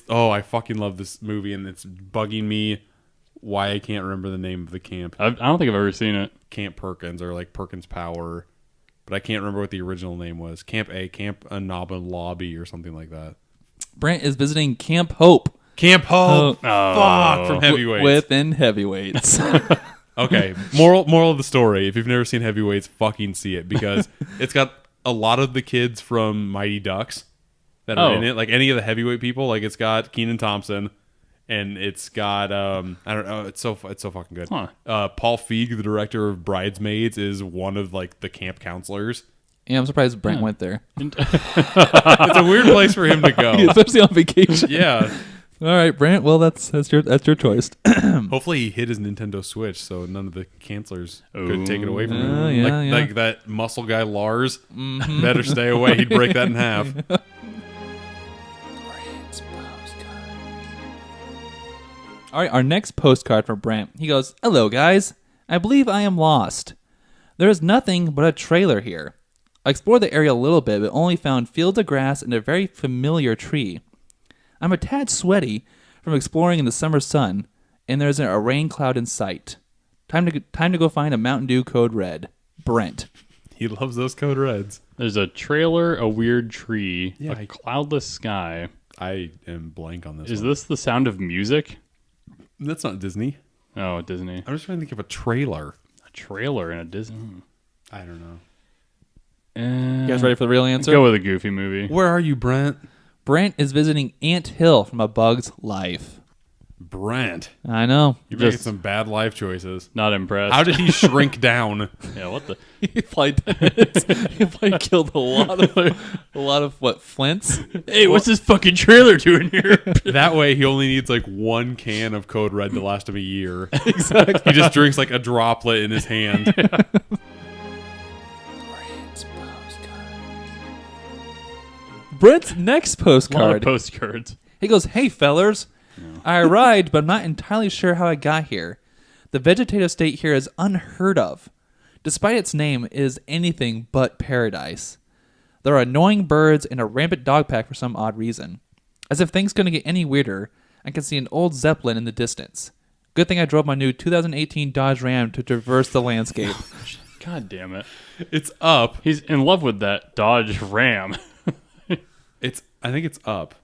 I fucking love this movie, and it's bugging me why I can't remember the name of the camp. I don't think I've ever seen it. Camp Perkins or like Perkins Power, but I can't remember what the original name was. Camp Anaba Lobby or something like that. Brent is visiting Camp Hope. Camp Hope. Oh. Fuck, from Heavyweights. Within Heavyweights. Okay, moral of the story. If you've never seen Heavyweights, fucking see it because it's got a lot of the kids from Mighty Ducks that are in it. Like any of the heavyweight people. Like it's got Kenan Thompson, and it's got I don't know. It's so fucking good. Huh. Paul Feig, the director of Bridesmaids, is one of like the camp counselors. Yeah, I'm surprised Brent went there. It's a weird place for him to go. Especially on vacation. Yeah. All right, Brent. Well, that's your choice. Hopefully he hit his Nintendo Switch so none of the cancelers could take it away from him. yeah. Like that muscle guy Lars. Better stay away. He'd break that in half. All right, our next postcard from Brent. He goes, "Hello, guys. I believe I am lost. There is nothing but a trailer here. I explored the area a little bit, but only found fields of grass and a very familiar tree. I'm a tad sweaty from exploring in the summer sun, and there's a rain cloud in sight. Time to go find a Mountain Dew Code Red. Brent." He loves those Code Reds. There's a trailer, a weird tree, Yeah, a cloudless sky. I am blank on this. Is one. this The Sound of Music? That's not Disney. Oh, Disney. I'm just trying to think of a trailer. A trailer in a Disney. I don't know. You guys ready for the real answer? Go with a Goofy movie. Where are you, Brent? Brent is visiting Ant Hill from A Bug's Life. Brent. I know. You're making Just- some bad life choices. Not impressed. How did he shrink down? Yeah, what the? He probably killed a lot of what, flints? Hey, what's this fucking trailer doing here? That way he only needs like one can of Code Red to last him a year. Exactly. He just drinks like a droplet in his hand. Brent's next A lot of postcard. postcards. He goes, "Hey, fellers. I arrived, but I'm not entirely sure how I got here. The vegetative state here is unheard of. Despite its name, it is anything but paradise. There are annoying birds and a rampant dog pack for some odd reason. As if things couldn't get any weirder, I can see an old Zeppelin in the distance. Good thing I drove my new 2018 Dodge Ram to traverse the landscape." God damn it. It's up. He's in love with that Dodge Ram. I think it's up.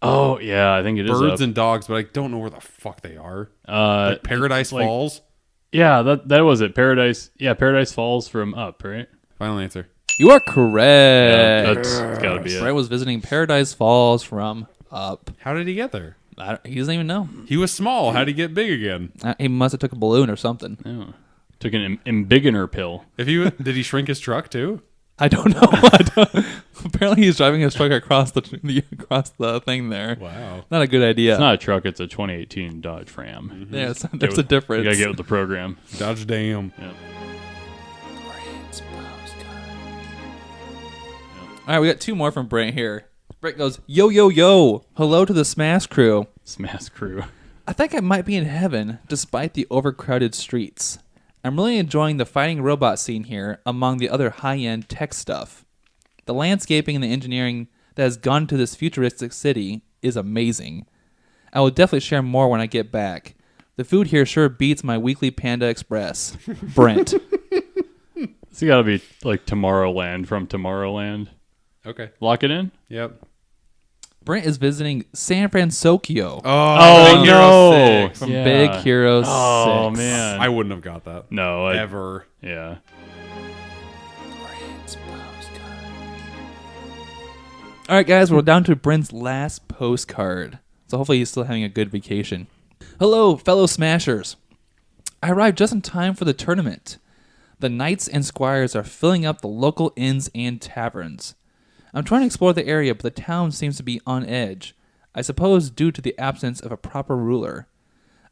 Oh, yeah, I think it is Birds up. and dogs, but I don't know where the fuck they are. Paradise like- Falls. Yeah, that was it. Paradise. Yeah, Paradise Falls from Up, right? Final answer. You are correct. That's gotta be it. Brent was visiting Paradise Falls from Up. How did he get there? He doesn't even know. He was small. How did he get big again? He must have took a balloon or something. Yeah. Took an embiggener pill. Did he shrink his truck too? I don't know. Apparently, he's driving his truck across the thing there. Wow. Not a good idea. It's not a truck. It's a 2018 Dodge Ram. Yeah, there's a difference. You gotta get with the program. Dodge damn. Yeah. All right, we got two more from Brent here. Brent goes, yo, yo, yo. Hello to the SMAS crew. SMAS crew. I think I might be in heaven despite the overcrowded streets. I'm really enjoying the fighting robot scene here among the other high-end tech stuff. The landscaping and the engineering that has gone to this futuristic city is amazing. I will definitely share more when I get back. The food here sure beats my weekly Panda Express. Brent. It's got to be like Tomorrowland from Tomorrowland. Okay. Lock it in? Yep. Brent is visiting San Francisco. Oh, Big no. Hero 6. From Yeah. Big Hero 6. Oh, man. I wouldn't have got that. No. Ever. Yeah. All right, guys, we're down to Brent's last postcard. So hopefully he's still having a good vacation. Hello, fellow Smashers. I arrived just in time for the tournament. The knights and squires are filling up the local inns and taverns. I'm trying to explore the area, but the town seems to be on edge. I suppose due to the absence of a proper ruler.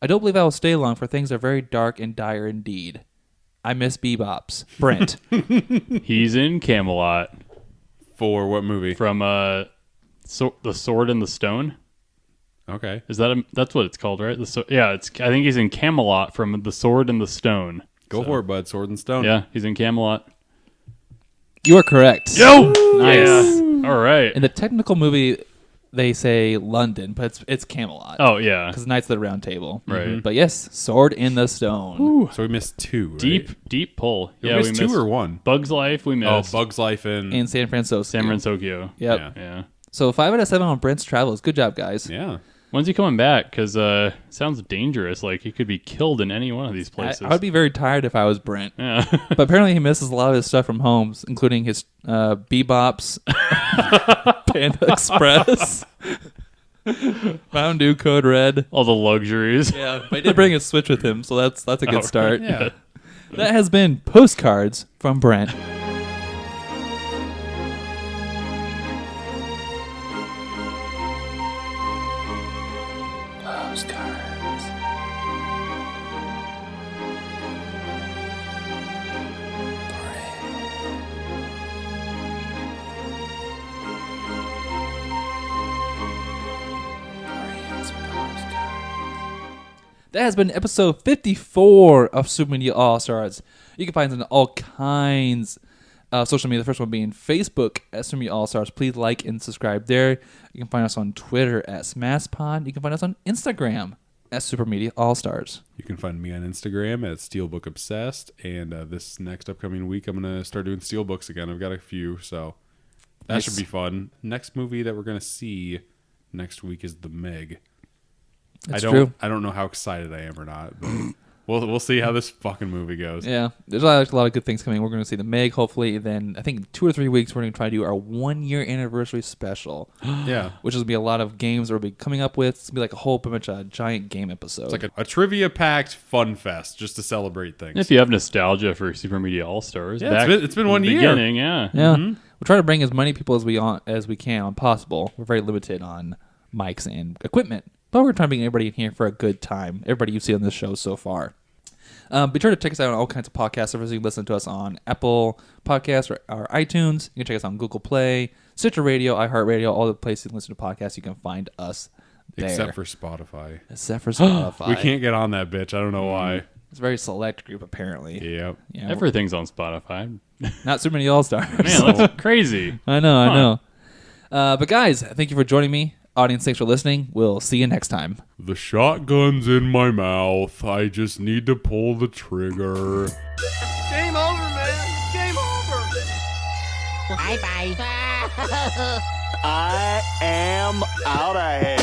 I don't believe I will stay long, for things are very dark and dire indeed. I miss bebops. Brent. He's in Camelot. For what movie? From The Sword and the Stone. Okay. Is that that's what it's called, right? I think he's in Camelot from The Sword and the Stone. Go for it, bud. Sword and Stone. Yeah, he's in Camelot. You are correct. Yo! Nice. Yeah. All right. In the technical movie, they say London, but it's Camelot. Oh, yeah. Because Knights of the Round Table. Right. But yes, Sword in the Stone. So we missed two, right? Deep pull. Did Yeah, we we missed missed two or one? Bug's Life, we Oh, missed. Bug's Life in... In San Francisco. San Francisco. Yep. Yeah. Yeah. So 5 out of 7 on Brent's travels. Good job, guys. Yeah. When's he coming back? Because it sounds dangerous. Like he could be killed in any one of these places. I would be very tired if I was Brent. Yeah. But apparently he misses a lot of his stuff from home, including his Bebops, Panda Express, Mountain Dew Code Red. All the luxuries. Yeah, but he did bring his Switch with him, so that's a good start. Yeah. That has been Postcards from Brent. That has been episode 54 of Super Media All Stars. You can find us on all kinds of social media. The first one being Facebook at Super Media All Stars. Please like and subscribe there. You can find us on Twitter at SMASPod. You can find us on Instagram at Super Media All Stars. You can find me on Instagram at Steelbook Obsessed. And this next upcoming week, I'm going to start doing steelbooks again. I've got a few, so that Nice. should be fun. Next movie that we're going to see next week is The Meg. That's true. I don't know how excited I am or not, but we'll see how this fucking movie goes. Yeah, there's a lot of good things coming. We're going to see the Meg, hopefully. Then I think 2 or 3 weeks, we're going to try to do our 1-year anniversary special. Yeah. Which will be a lot of games that we'll be coming up with. It's going to be like a whole bunch of giant game episodes. It's like a trivia-packed fun fest just to celebrate things. If you have nostalgia for Super Media All Stars, Yeah, it's been 1 year. Beginning, yeah. Yeah, we'll try to bring as many people as we can on possible. We're very limited on mics and equipment, but we're trying to bring everybody in here for a good time. Everybody you've seen on this show so far. Be sure to check us out on all kinds of podcast services. You can listen to us on Apple Podcasts or iTunes. You can check us on Google Play, Stitcher Radio, iHeartRadio, all the places you can listen to podcasts. You can find us there. Except for Spotify. Except for Spotify. We can't get on that bitch. I don't know why. It's a very select group, apparently. Yep. Yeah, Everything's on Spotify. not super many All-Stars. Man, that's crazy. I know. But guys, thank you for joining me. Audience, thanks for listening. We'll see you next time. The shotgun's in my mouth. I just need to pull the trigger. Game over, man. Game over. Bye bye. I am out of here.